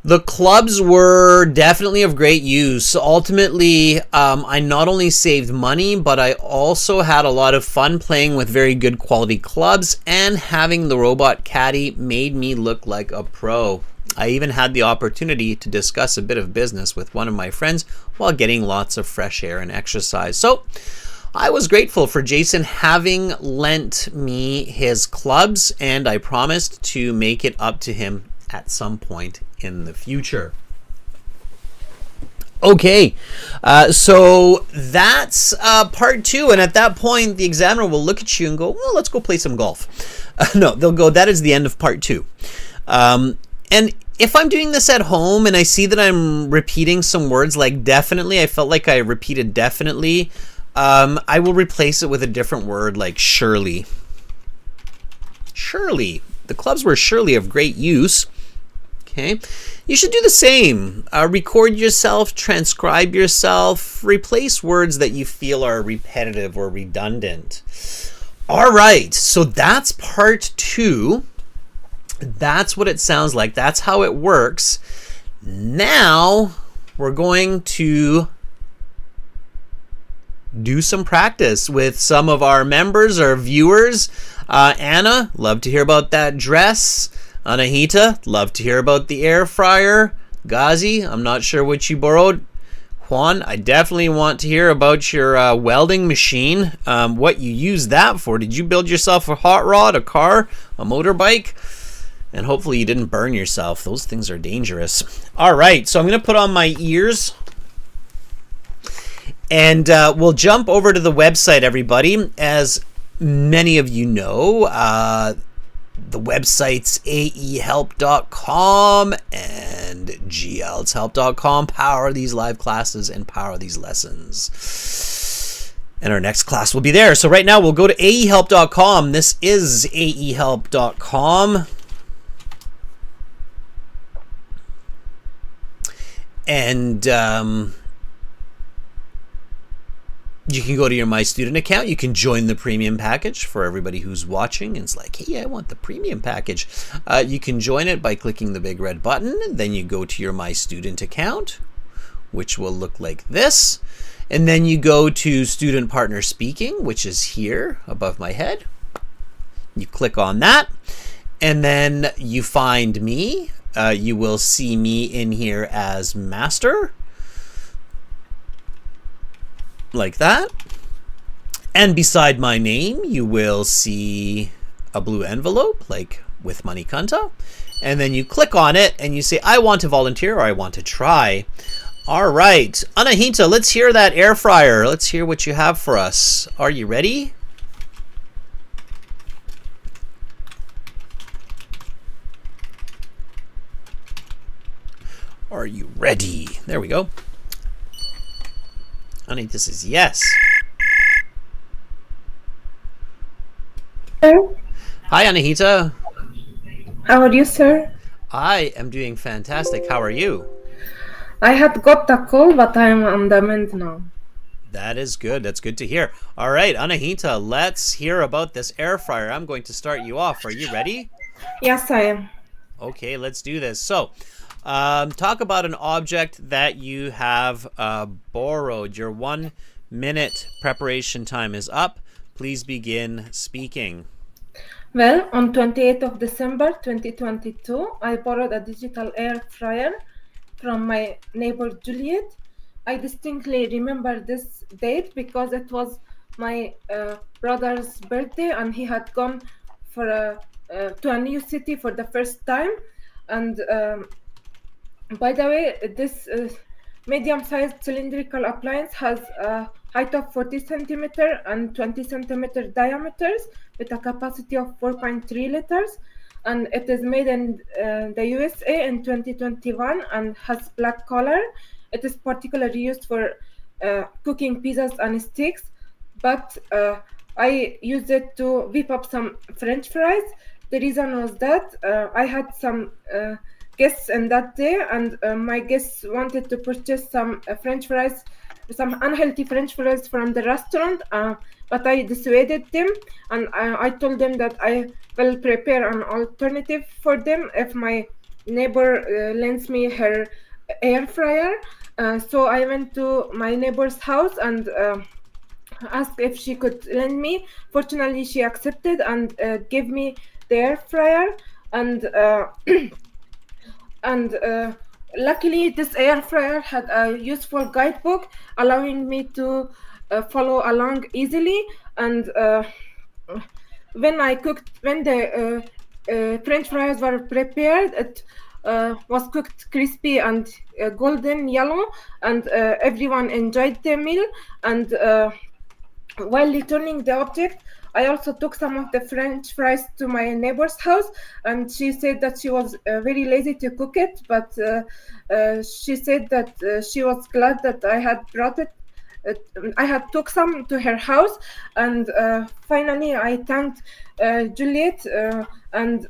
The clubs were definitely of great use. Ultimately, I not only saved money, but I also had a lot of fun playing with very good quality clubs, and having the robot caddy made me look like a pro. I even had the opportunity to discuss a bit of business with one of my friends while getting lots of fresh air and exercise. So I was grateful for Jason having lent me his clubs, and I promised to make it up to him at some point in the future. Okay, so that's part 2, and at that point the examiner will look at you and go, well, let's go play some golf. No, they'll go, that is the end of part 2. And if I'm doing this at home and I see that I'm repeating some words like definitely, I felt like I repeated definitely, I will replace it with a different word like surely. Surely. The clubs were surely of great use. Okay, you should do the same. Record yourself, transcribe yourself, replace words that you feel are repetitive or redundant. All right, so that's part 2. That's what it sounds like. That's how it works. Now we're going to do some practice with some of our members or viewers. Anna, love to hear about that dress. Anahita, love to hear about the air fryer. Ghazi, I'm not sure what you borrowed. Juan, I definitely want to hear about your welding machine. What you use that for. Did you build yourself a hot rod, a car, a motorbike? And hopefully you didn't burn yourself. Those things are dangerous. All right, so I'm going to put on my ears. And we'll jump over to the website, everybody. As many of you know, the websites aehelp.com and gltshelp.com power these live classes and power these lessons. And our next class will be there. So right now we'll go to aehelp.com. This is aehelp.com. And you can go to your My Student account. You can join the premium package for everybody who's watching. And it's like, hey, I want the premium package. You can join it by clicking the big red button. Then you go to your My Student account, which will look like this. And then you go to Student Partner Speaking, which is here above my head. You click on that. And then you find me. You will see me in here as Master. Like that. And beside my name, you will see a blue envelope, like with Money Kanta. And then you click on it and you say, I want to volunteer or I want to try. All right. Anahita, let's hear that air fryer. Let's hear what you have for us. Are you ready? Are you ready? There we go. Anahita says yes. Sir? Hi, Anahita. How are you, sir? I am doing fantastic. How are you? I had got a call, but I'm on the mend now. That is good. That's good to hear. All right, Anahita, let's hear about this air fryer. I'm going to start you off. Are you ready? Yes, I am. Okay, let's do this. So, talk about an object that you have borrowed. Your 1 minute preparation time is up. Please begin speaking. Well, on 28th of December 2022, I borrowed a digital air fryer from my neighbor Juliet. I distinctly remember this date because it was my brother's birthday and he had gone for to a new city for the first time. And by the way, this medium-sized cylindrical appliance has a height of 40 centimeter and 20 centimeter diameters with a capacity of 4.3 liters. And it is made in the USA in 2021 and has black color. It is particularly used for cooking pizzas and steaks, but I used it to whip up some French fries. The reason was that I had some guests on that day, and my guests wanted to purchase some French fries some unhealthy French fries from the restaurant, but I dissuaded them, and I told them that I will prepare an alternative for them if my neighbor lends me her air fryer. So I went to my neighbor's house and asked if she could lend me. Fortunately, she accepted and gave me the air fryer, and and luckily this air fryer had a useful guidebook allowing me to follow along easily. And when the French fries were prepared, it was cooked crispy and golden yellow, and everyone enjoyed the meal. And while returning the object, I also took some of the French fries to my neighbor's house, and she said that she was very lazy to cook it, but she said that she was glad that I had brought it. I had took some to her house, and finally I thanked Juliet, and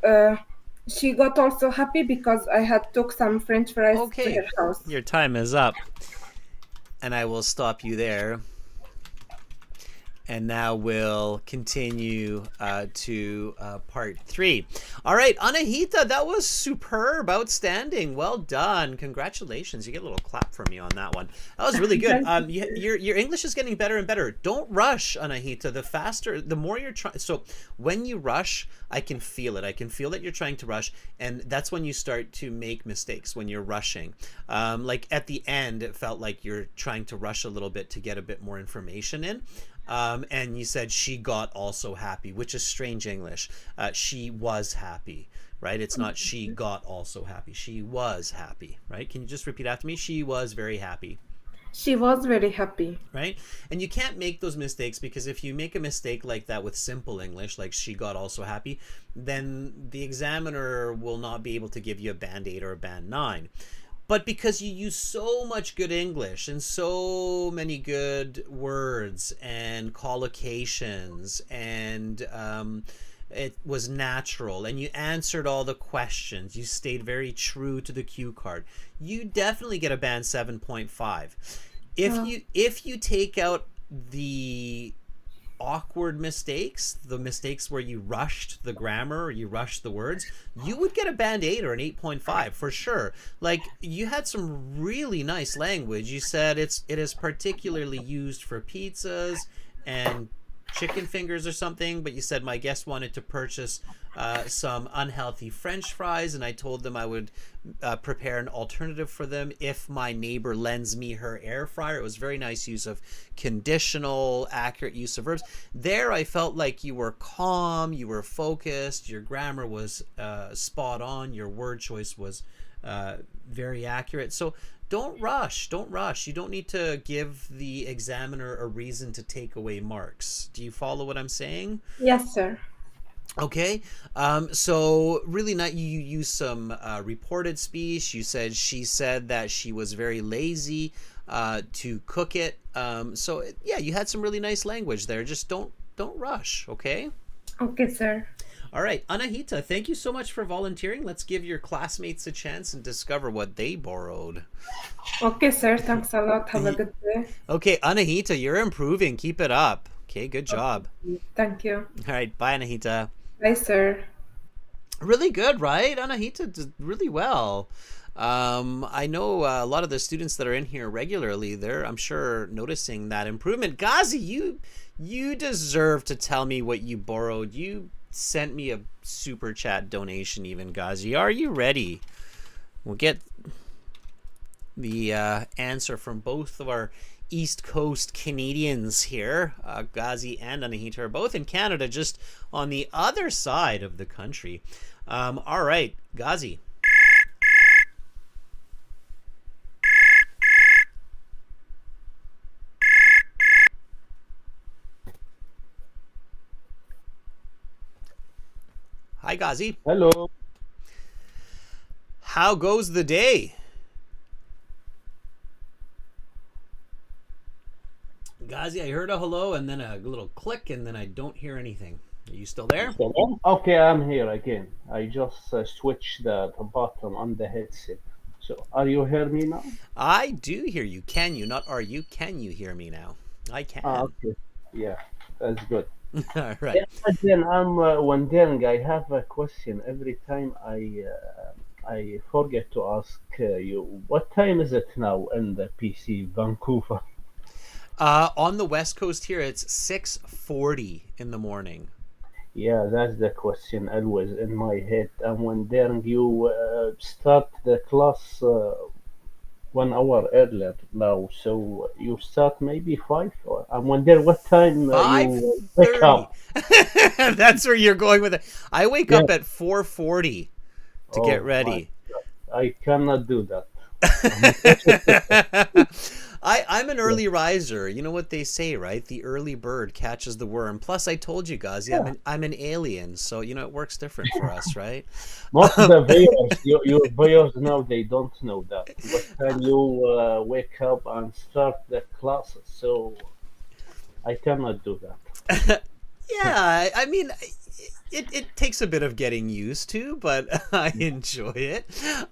she got also happy because I had took some French fries to Okay, her house. your time is up, and I will stop you there. And now we'll continue to part 3. All right, Anahita, that was superb, outstanding, well done, congratulations. You get a little clap from me on that one. That was really good. Your English is getting better and better. Don't rush, Anahita. The faster, the more you're trying. So when you rush, I can feel it. I can feel that you're trying to rush, and that's when you start to make mistakes, when you're rushing. Like at the end, it felt like you're trying to rush a little bit to get a bit more information in. And you said she got also happy, which is strange English. She was happy, right? It's not she got also happy. She was happy, right? Can you just repeat after me? She was very happy. She was very happy. Right? And you can't make those mistakes, because if you make a mistake like that with simple English, like she got also happy, then the examiner will not be able to give you a band 8 or a band 9. But because you use so much good English and so many good words and collocations, and it was natural, and you answered all the questions, you stayed very true to the cue card, you definitely get a band 7.5. If you take out the awkward mistakes, the mistakes where you rushed the grammar or you rushed the words, you would get a band 8 or an 8.5 for sure. Like, you had some really nice language. You said it is particularly used for pizzas and chicken fingers or something, but you said my guest wanted to purchase some unhealthy French fries, and I told them I would prepare an alternative for them if my neighbor lends me her air fryer. It was very nice use of conditional, accurate use of verbs. There I felt like you were calm, you were focused, your grammar was spot on, your word choice was very accurate. So don't rush. You don't need to give the examiner a reason to take away marks. Do you follow what I'm saying? Yes, sir. Okay. So really not, you use some reported speech. You said she said that she was very lazy to cook it. So yeah, you had some really nice language there. Just don't rush, okay? Okay, sir. All right, Anahita, thank you so much for volunteering. Let's give your classmates a chance and discover what they borrowed. Okay, sir. Thanks a lot. Have a good day. Okay, Anahita, you're improving. Keep it up. Okay, good job. Thank you. All right, bye, Anahita. Bye, sir. Really good, right? Anahita did really well. I know a lot of the students that are in here regularly, they're, I'm sure, noticing that improvement. Ghazi, you deserve to tell me what you borrowed. You sent me a super chat donation even, Ghazi. Are you ready? We'll get the answer from both of our East Coast Canadians here. Ghazi and Anahita are both in Canada, just on the other side of the country. All right, Ghazi. Hi, Ghazi. Hello. How goes the day? Ghazi, I heard a hello and then a little click, and then I don't hear anything. Are you still there? Okay, I'm here again. I just switched the button on the headset. So, are you hear me now? I do hear you. Can you? Not are you? Can you hear me now? I can. Okay. Yeah, that's good. All right. Yeah, but then I'm wondering. I have a question every time I forget to ask you. What time is it now in the PC, Vancouver? On the West Coast here, it's 6:40 in the morning. Yeah, that's the question always in my head. I'm wondering. You start the class 1 hour earlier now, so you start maybe five. Or I'm wondering what time you wake 5:30. up. That's where you're going with it. I wake Yeah. up at 4:40 to get Oh my ready. God, I cannot do that. I'm I'm an yeah, early riser. You know what they say, right? The early bird catches the worm. Plus, I told you guys, yeah, yeah. I'm an alien, so you know it works different for us, right? Most of the viewers, your viewers now, they don't know that. What time you wake up and start the classes? So I cannot do that. Yeah, I mean, it takes a bit of getting used to, but I enjoy it.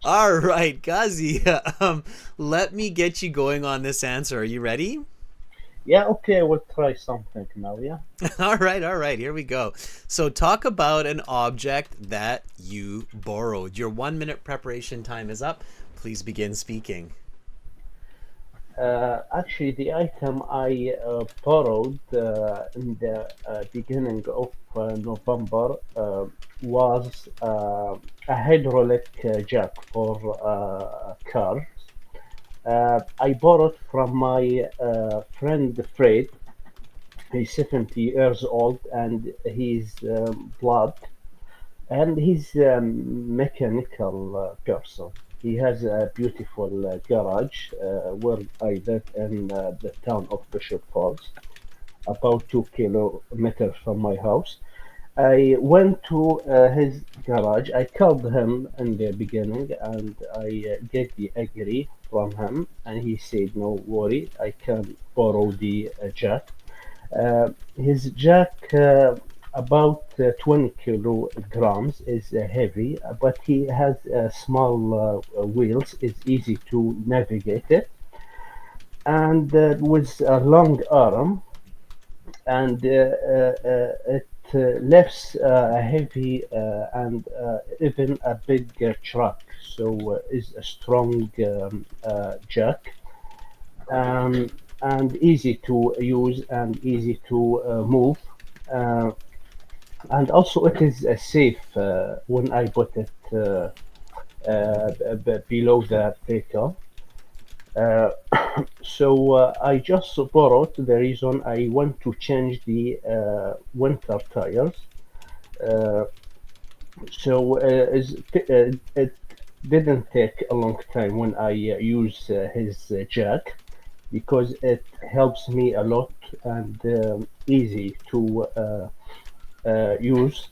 All right, Ghazi, let me get you going on this answer. Are you ready? Yeah, okay, we'll try something now. Yeah. All right, here we go. So, talk about an object that you borrowed. Your 1 minute preparation time is up. Please begin speaking. Actually, the item I borrowed in the beginning of November was a hydraulic jack for cars. I borrowed from my friend Fred. He's 70 years old and he's blood and he's a mechanical person. He has a beautiful garage where I live in the town of Bishop Falls, about 2 kilometers from my house. I went to his garage. I called him in the beginning and I get the agree from him, and he said, "No worry, I can borrow the jack." His jack, about 20 kilograms, is heavy, but he has small wheels. It's easy to navigate it, and with a long arm, and it lifts a heavy and even a big truck. So is a strong jack. And easy to use and easy to move. Uh, and also it is safe when I put it below the vehicle. Uh, so I just borrowed the reason I want to change the winter tires. Uh, it didn't take a long time when I use his jack because it helps me a lot and easy to use.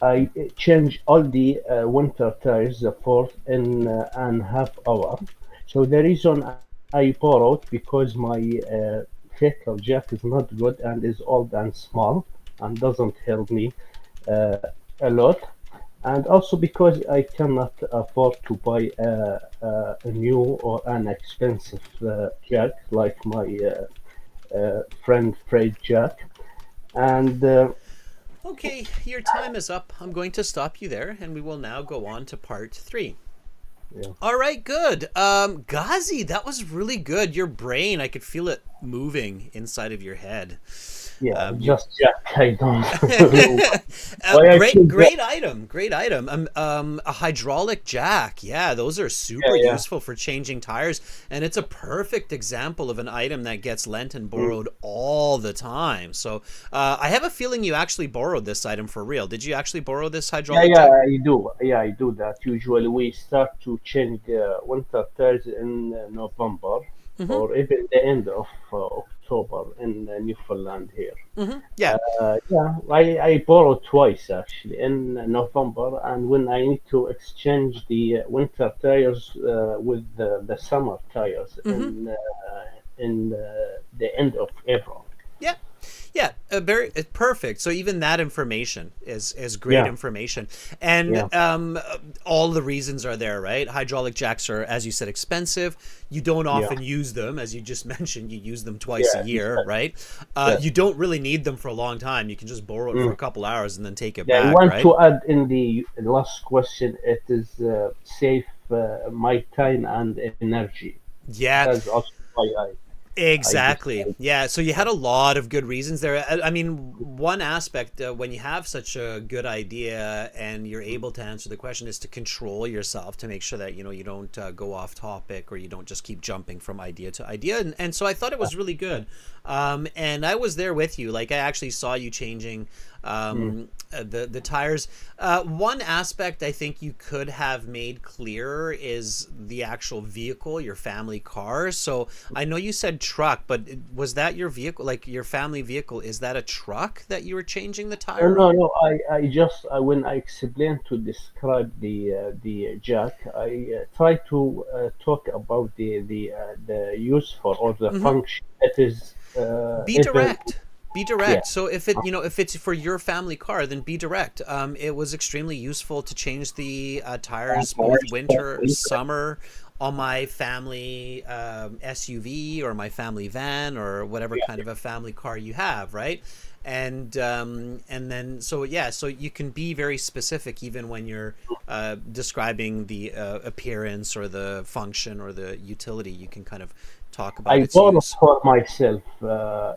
I change all the winter tires for in an half hour. So the reason I borrowed because my vehicle jack is not good and is old and small and doesn't help me a lot. And also because I cannot afford to buy a new or an expensive jack like my friend Fred Jack. And Okay, your time is up. I'm going to stop you there, and we will now go on to part three. yeah, All right, good. Ghazi, that was really good. Your brain, I could feel it moving inside of your head. yeah, You just Jack. I don't know why I great, choose that. great item, great item. A hydraulic jack. Yeah, those are super Yeah, yeah. useful for changing tires, and it's a perfect example of an item that gets lent and Mm. borrowed all the time. So, I have a feeling you actually borrowed this item for real. Did you actually borrow this Yeah, hydraulic yeah, jack? I do. Yeah, I do that. Usually, we start to change the winter tires in November Mm-hmm. or even the end of October in Newfoundland here. Mm-hmm. Yeah. Yeah, I borrowed twice actually in November, and when I need to exchange the winter tires with the summer tires Mm-hmm. in the end of April. Yeah. Yeah, it's perfect. So even that information is great Yeah, information, and yeah, all the reasons are there, right? Hydraulic jacks are, as you said, expensive. You don't yeah, often use them, as you just mentioned. You use them twice a yeah, year, exactly. right? Yes. You don't really need them for a long time. You can just borrow it for Mm. a couple hours and then take it Yeah, I back, want right? to add in the last question, it is save my time and energy. Yeah, That's also why I exactly. decided. Yeah. So you had a lot of good reasons there. I mean, one aspect when you have such a good idea and you're able to answer the question is to control yourself to make sure that you don't go off topic or you don't just keep jumping from idea to idea. And so I thought it was really good. And I was there with you. Like I actually saw you changing Mm. the tires. One aspect I think you could have made clearer is the actual vehicle, your family car. So I know you said truck, but was that your vehicle, like your family vehicle? Is that a truck that you were changing the No, tire no, on? no. I just when I explained to describe the jack, I try to talk about the useful or the Hmm. function. It is Be even direct. Be yeah. direct. So if it, if it's for your family car, then be direct. It was extremely useful to change the tires both winter, summer on my family SUV or my family van or whatever kind of a family car you have, right? And then so yeah, so you can be very specific even when you're describing the appearance or the function or the utility. You can kind of talk about I its borrow use. for myself,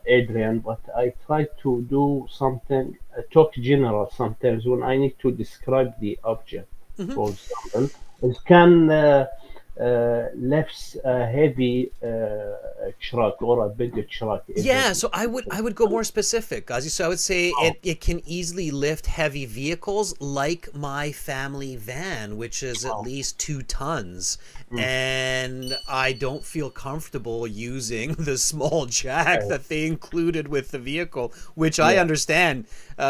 Adrian, but I try to do something, talk general sometimes when I need to describe the object. Hmm. For example, it can left a heavy truck or a big truck Yeah, even. so I would go more specific, Gazi. So I would say Oh, it can easily lift heavy vehicles like my family van, which is at oh, least 2 tons. mm, And I don't feel comfortable using the small jack oh, that they included with the vehicle, which I yeah, understand.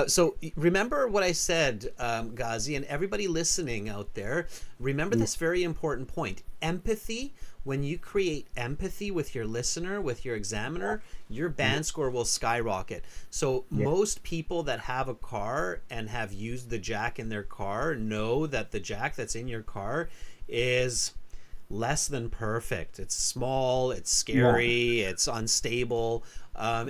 So remember what I said, Ghazi, and everybody listening out there, remember mm, this very important point. Empathy, when you create empathy with your listener, with your examiner, your mm, band score will skyrocket. So yeah, most people that have a car and have used the jack in their car know that the jack that's in your car is less than perfect. It's small, it's yeah, scary, it's unstable.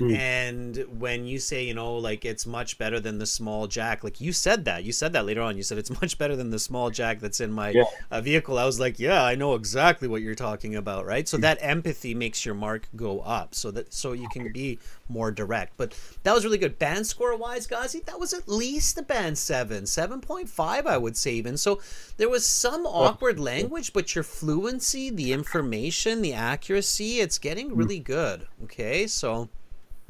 mm, And when you say, like it's much better than the small jack, like you said that later on. You said it's much better than the small jack that's in my yeah, vehicle. I was like, yeah, I know exactly what you're talking about, right? So that empathy makes your mark go up, so you can be more direct. But that was really good. Band score wise, Ghazi, that was at least a band 7.5, I would say even. So there was some that's awkward good. language, but your fluency, the information, the accuracy, it's getting Mm, really good. Okay, so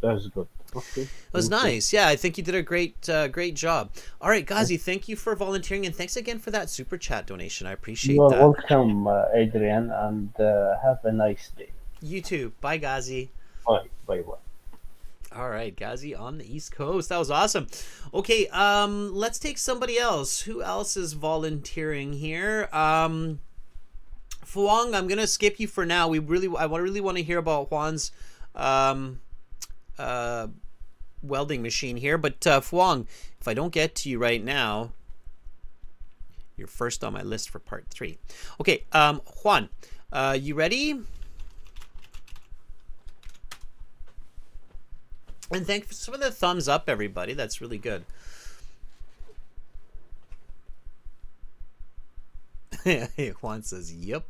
that's good. Okay, it was thank you. nice. Yeah, I think you did a great job. All right, Ghazi, thank you for volunteering and thanks again for that super chat donation. I You appreciate are that. welcome, Adrian, and have a nice day. You too. Bye, Ghazi. Bye, bye, bye. All right, Ghazi on the East Coast. That was awesome. Okay, let's take somebody else. Who else is volunteering here? Fuang, I'm gonna skip you for now. I really want to hear about Juan's um, uh, welding machine here. But Fuang, if I don't get to you right now, you're first on my list for part 3. Okay, Juan, you ready? And thanks for the thumbs up, everybody. That's really good. Juan says, "Yep."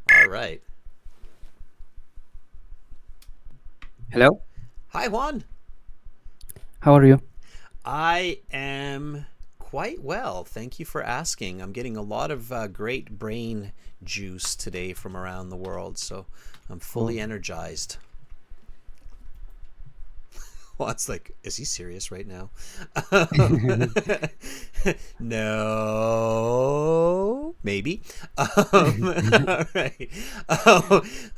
All right. Hello, Hi, Juan. how are you? I am quite well. Thank you for asking. I'm getting a lot of great brain juice today from around the world, so I'm fully Oh, energized. Well, it's like, is he serious right now? No, maybe. All right.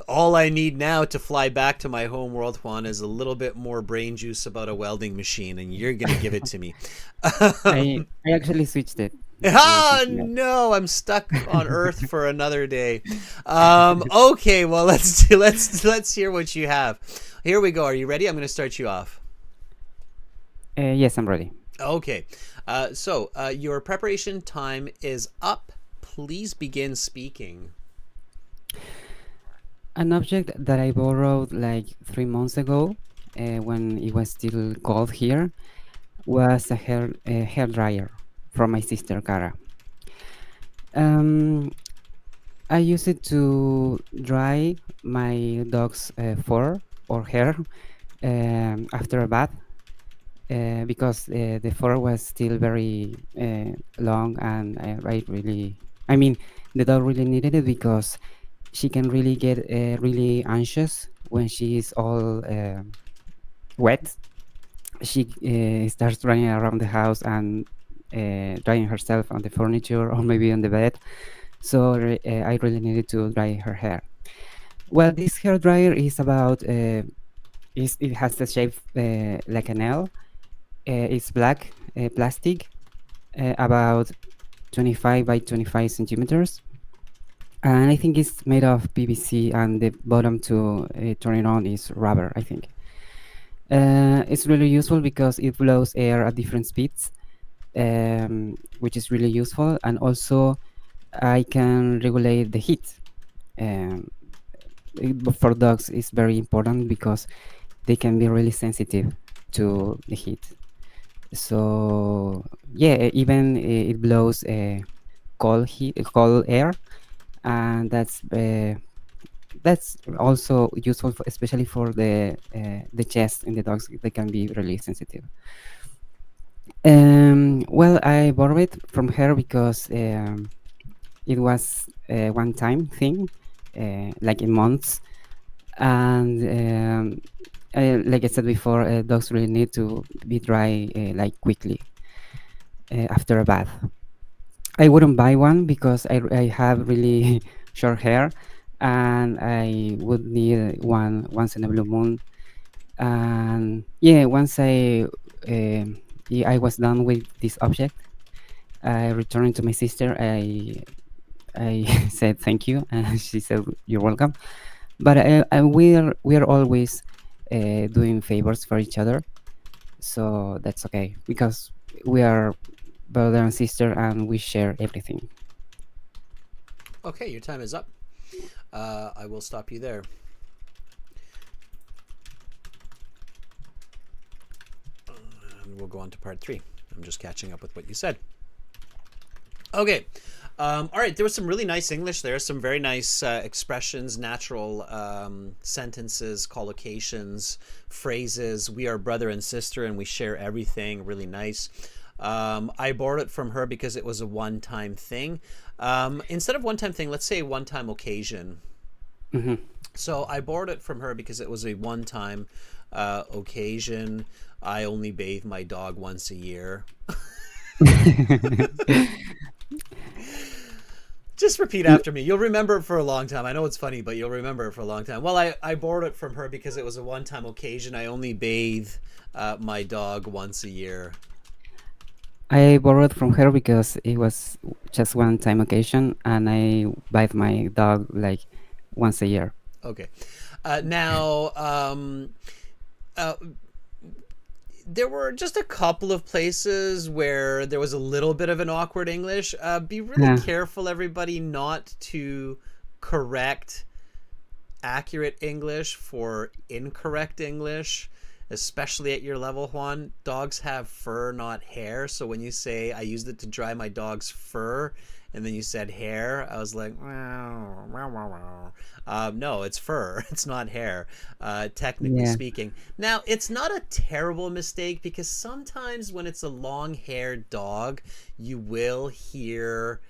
All I need now to fly back to my home world, Juan, is a little bit more brain juice about a welding machine, and you're gonna give it to me. I actually switched it. Ah, no, I'm stuck on Earth for another day. Okay, well, let's hear what you have. Here we go. Are you ready? I'm gonna start you off. Yes, I'm ready. Okay. So your preparation time is up. Please begin speaking. An object that I borrowed like 3 months ago, when it was still cold here, was a hair dryer from my sister Cara. Um, I use it to dry my dog's fur or hair after a bath, because the fur was still very long, and I mean, the dog really needed it because she can really get really anxious when she is all wet. She starts running around the house and drying herself on the furniture or maybe on the bed. So I really needed to dry her hair. Well, this hair dryer is it has the shape like an L. It's black plastic, about 25 by 25 centimeters. And I think it's made of PVC, and the bottom to turn it on is rubber, I think. It's really useful because it blows air at different speeds, which is really useful. And also, I can regulate the heat. Um, for dogs, it's very important because they can be really sensitive to the heat. So yeah, even it blows cold air, and that's also useful, especially for the chest in the dogs. They can be really sensitive. Well, I borrowed it from her because it was a one-time thing, like in months, and like I said before, dogs really need to be dry like quickly after a bath. I wouldn't buy one because I have really short hair, and I would need one once in a blue moon. And yeah, once I was done with this object, I returned to my sister. I said thank you, and she said you're welcome. But we are always doing favors for each other, so that's okay because we are brother and sister, and we share everything. Okay, your time is up. I will stop you there. And we'll go on to part 3. I'm just catching up with what you said. Okay. All right. There was some really nice English there. Some very nice expressions, natural sentences, collocations, phrases. We are brother and sister, and we share everything. Really nice. I borrowed it from her because it was a one-time thing. Instead of one-time thing, let's say one-time occasion. Mm-hmm. So I borrowed it from her because it was a one-time occasion. I only bathe my dog once a year. Just repeat after me. You'll remember it for a long time. I know it's funny, but you'll remember it for a long time. Well, I borrowed it from her because it was a one-time occasion. I only bathe my dog once a year. I borrowed from her because it was just one time occasion, and I bathe my dog like once a year. Okay. Now, there were just a couple of places where there was a little bit of an awkward English. Be really Yeah. careful, everybody, not to correct accurate English for incorrect English, especially at your level, Juan. Dogs have fur, not hair. So when you say, I used it to dry my dog's fur, and then you said hair, I was like, wow, wow, wow, wow. No, it's fur. It's not hair, technically Yeah. speaking. Now, it's not a terrible mistake because sometimes when it's a long-haired dog, you will hear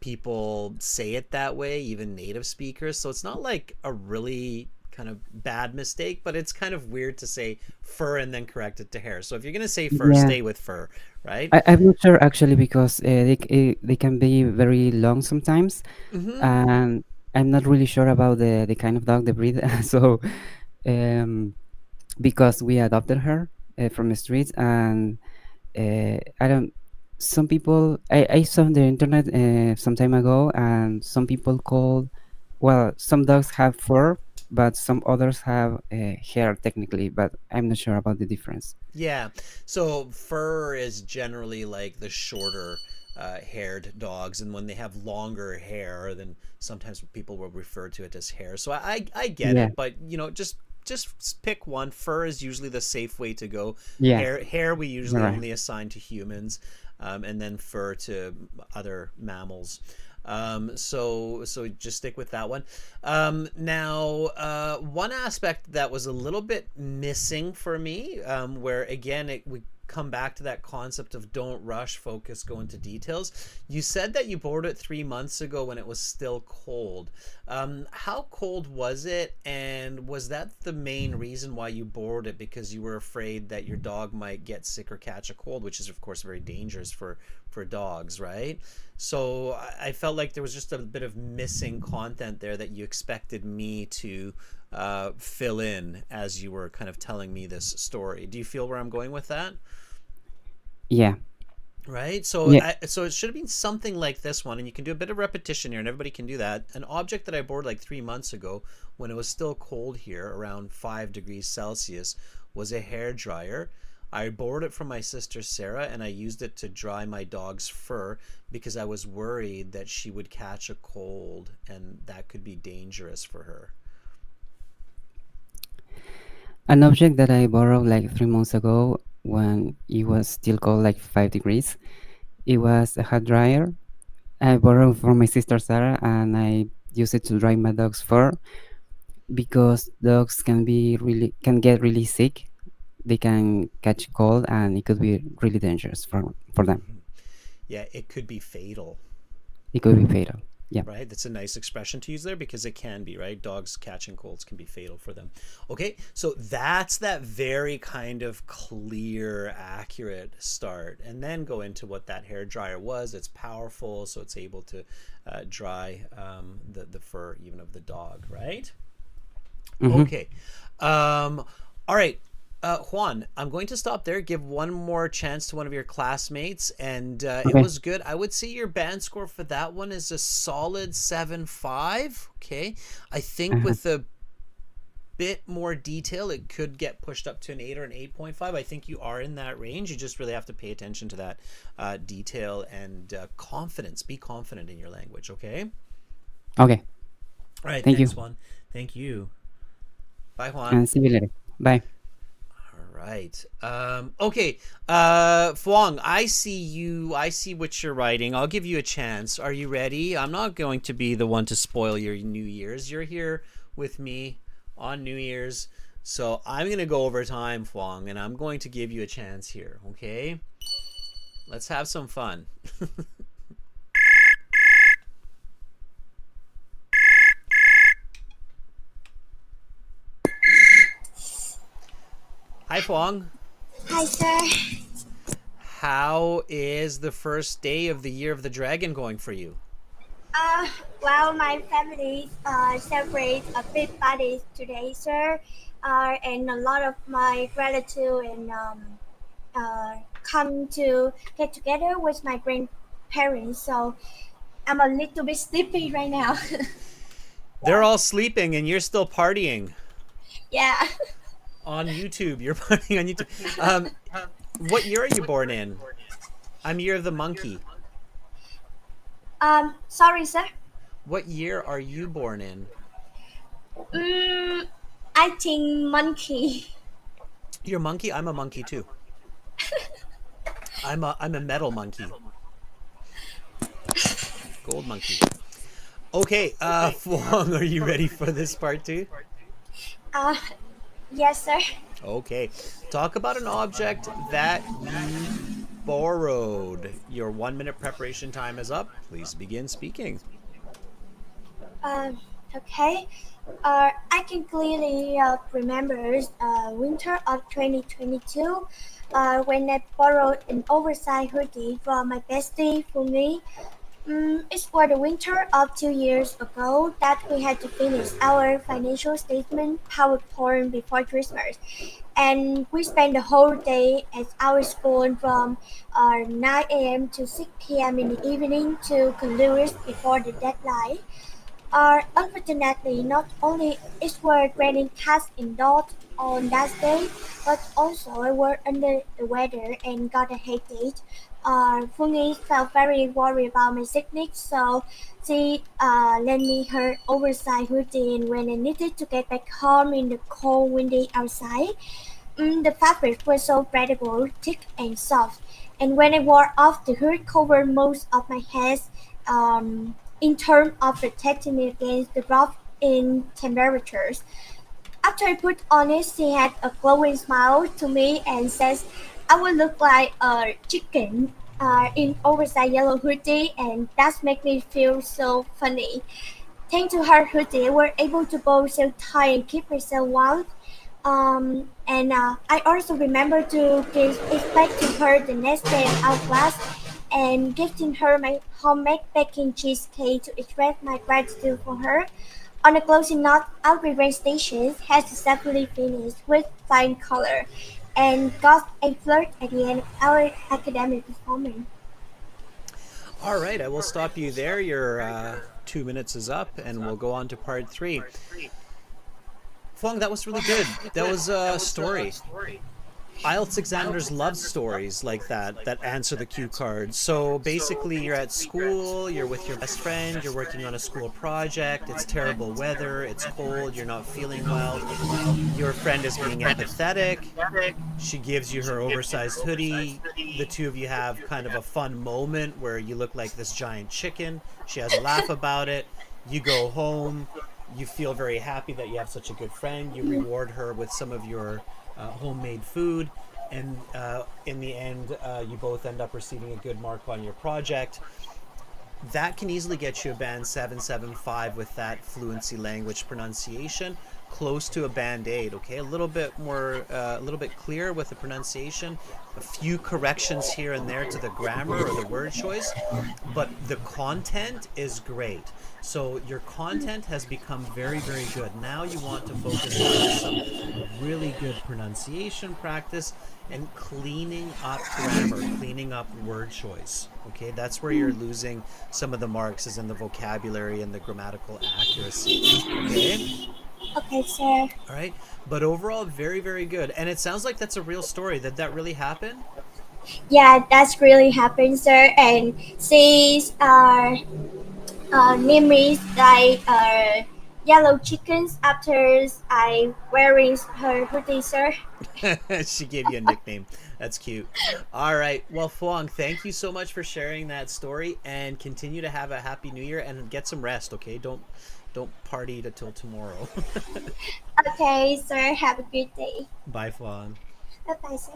people say it that way, even native speakers. So it's not like a really kind of bad mistake, but it's kind of weird to say fur and then correct it to hair. So if you're going to say fur, Yeah. stay with fur, right? I'm not sure actually because they can be very long sometimes, Mm-hmm. and I'm not really sure about the kind of dog, the breed. So, because we adopted her from the streets, and I don't. Some people I saw on the internet some time ago, and some people call. Well, some dogs have fur, but some others have hair technically, but I'm not sure about the difference. Yeah. So fur is generally like the shorter haired dogs, and when they have longer hair, then sometimes people will refer to it as hair. So I get Yeah, it, but just pick one. Fur is usually the safe way to go. yeah, Hair we you're usually right. only assign to humans, and then fur to other mammals. So just stick with that one. Now, one aspect that was a little bit missing for me, where again we come back to that concept of don't rush, focus, go into details. You said that you bought it 3 months ago when it was still cold. How cold was it, and was that the main reason why you bought it? Because you were afraid that your dog might get sick or catch a cold, which is of course very dangerous for dogs, right? So I felt like there was just a bit of missing content there that you expected me to fill in as you were kind of telling me this story. Do you feel where I'm going with that? Yeah, Right. So yeah. so it should have been something like this one, and you can do a bit of repetition here, and everybody can do that. An object that I bought like 3 months ago when it was still cold here, around 5 degrees Celsius, was a hair dryer. I borrowed it from my sister Sarah, and I used it to dry my dog's fur because I was worried that she would catch a cold, and that could be dangerous for her. An object that I borrowed like 3 months ago when it was still cold, like 5 degrees. It was a hair dryer. I borrowed from my sister Sarah, and I use it to dry my dog's fur because dogs can get really sick. They can catch cold, and it could be really dangerous for them. Yeah, it could be fatal. It could be fatal. Yeah. Right? That's a nice expression to use there because it can be, right? Dogs catching colds can be fatal for them. Okay, so that's that very kind of clear, accurate start. And then go into what that hair dryer was. It's powerful, so it's able to dry the fur even of the dog, right? Hmm. Okay. All right. Juan, I'm going to stop there. Give one more chance to one of your classmates, and it Okay. was good. I would say your band score for that one is a solid 7.5. Okay, I think Uh-huh. with a bit more detail, it could get pushed up to an 8 or an 8.5. I think you are in that range. You just really have to pay attention to that detail and confidence. Be confident in your language. Okay. Okay. All right. Thank Thanks, you, Juan. Thank you. Bye, Juan. and see you later. Bye. Right. Okay. Fuang, I see you. I see what you're writing. I'll give you a chance. Are you ready? I'm not going to be the one to spoil your New Year's. You're here with me on New Year's. So I'm going to go over time, Fuang, and I'm going to give you a chance here. Okay? Let's have some fun. Hi, Fuang. Hi, sir. How is the first day of the Year of the Dragon going for you? Well, my family celebrate a big party today, sir, and a lot of my relatives and come to get together with my grandparents. So I'm a little bit sleepy right now. They're all sleeping and you're still partying Yeah. on YouTube. You're partying on YouTube. What year are you born in? I'm Year of the Monkey. Sorry, sir. What year are you born in? Mm, I think monkey. You're a monkey? I'm a monkey too. I'm a metal monkey. Gold monkey. Okay, Fuang, are you ready for this part too? Uh, yes, sir. Okay. Talk about an object that you borrowed. Your 1 minute preparation time is up. Please begin speaking. Um, okay. I can clearly remember winter of 2022 when I borrowed an oversized hoodie from my bestie for me. It's for the winter of 2 years ago that we had to finish our financial statement PowerPoint before Christmas. And we spent the whole day at our school from 9 a.m. to 6 p.m. in the evening to conclude before the deadline. Unfortunately, not only it was raining cats indoors on that day, but also I was under the weather and got a headache. Fungi felt very worried about my sickness, so she lent me her oversized hoodie and when I needed to get back home in the cold, windy outside. The fabric was so breathable, thick and soft, and when I wore off, the hood covered most of my head. In terms of protecting me against the drop in temperatures, after I put on it, she had a glowing smile to me and says, "I will look like a chicken in oversized yellow hoodie," and that made me feel so funny. Thanks to her hoodie, I was able to both sell tie and keep myself warm. And I also remember to give it back to her the next day in our class and gifting her my homemade baking cheesecake to express my gratitude for her. On a closing note, our railway station has successfully finished with flying color and got a flirt at the end of our academic performance. All right, I will stop you there. Your 2 minutes is up, and we'll go on to part 3. Fong, that was really good. That was a story. IELTS examiners love stories like that answer the cue card. So basically, you're at school, you're with your best friend, you're working on a school project, it's terrible weather, it's cold, you're not feeling well. Your friend is being empathetic. She gives you her oversized hoodie. The two of you have kind of a fun moment where you look like this giant chicken. She has a laugh about it. You go home. You feel very happy that you have such a good friend. You reward her with some of your homemade food, and in the end, you both end up receiving a good mark on your project. That can easily get you a band 775 with that fluency language pronunciation, close to a band 8. Okay, a little bit more, a little bit clearer with the pronunciation, a few corrections here and there to the grammar or the word choice, but the content is great. So your content has become very, very good. Now you want to focus on some really good pronunciation practice and cleaning up grammar, cleaning up word choice. Okay, that's where you're losing some of the marks, is in the vocabulary and the grammatical accuracy. Okay. Okay, sir. All right. But overall, very, very good. And it sounds like that's a real story. Did that really happen? Yeah, that's really happened, sir. And these are names like yellow chickens after I wearing her hoodie, sir. She gave you a nickname. That's cute. All right. Well, Fuang, thank you so much for sharing that story, and continue to have a happy new year and get some rest, okay? Don't party until tomorrow. Okay, sir. Have a good day. Bye, Fuang. Bye-bye, sir.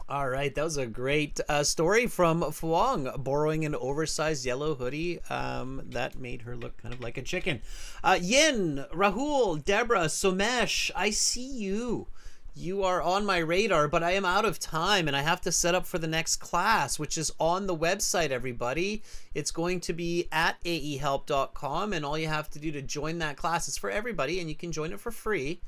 All right, that was a great story from Fuang, borrowing an oversized yellow hoodie that made her look kind of like a chicken. Yin, Rahul, Deborah, Somesh, I see you. You are on my radar, but I am out of time and I have to set up for the next class, which is on the website, everybody. It's going to be at aehelp.com, and all you have to do to join that class, is for everybody, and you can join it for free,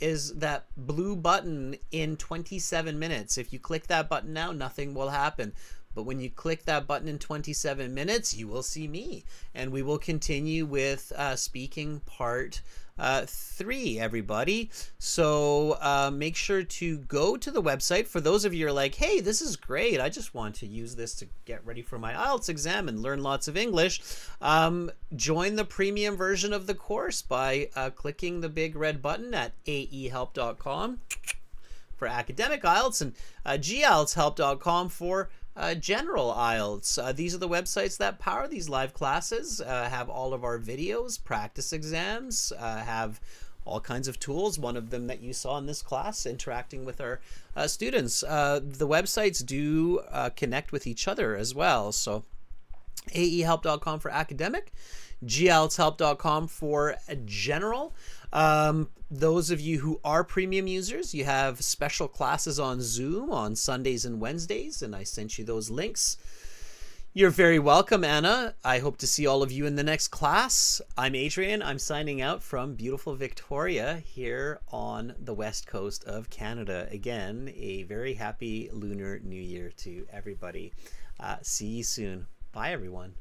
is that blue button in 27 minutes. If you click that button now, nothing will happen. But when you click that button in 27 minutes, you will see me. And we will continue with speaking part 3, everybody. So make sure to go to the website. For those of you who are like, hey, this is great, I just want to use this to get ready for my IELTS exam and learn lots of English, join the premium version of the course by clicking the big red button at aehelp.com for academic IELTS, and gieltshelp.com for general IELTS. These are the websites that power these live classes, have all of our videos, practice exams, have all kinds of tools. One of them that you saw in this class, interacting with our students. The websites do connect with each other as well. So aehelp.com for academic, gieltshelp.com for general. Those of you who are premium users, you have special classes on Zoom on Sundays and Wednesdays, and I sent you those links. You're very welcome, Anna. I hope to see all of you in the next class. I'm Adrian. I'm signing out from beautiful Victoria here on the west coast of Canada. Again, a very happy Lunar New Year to everybody. See you soon. Bye, everyone.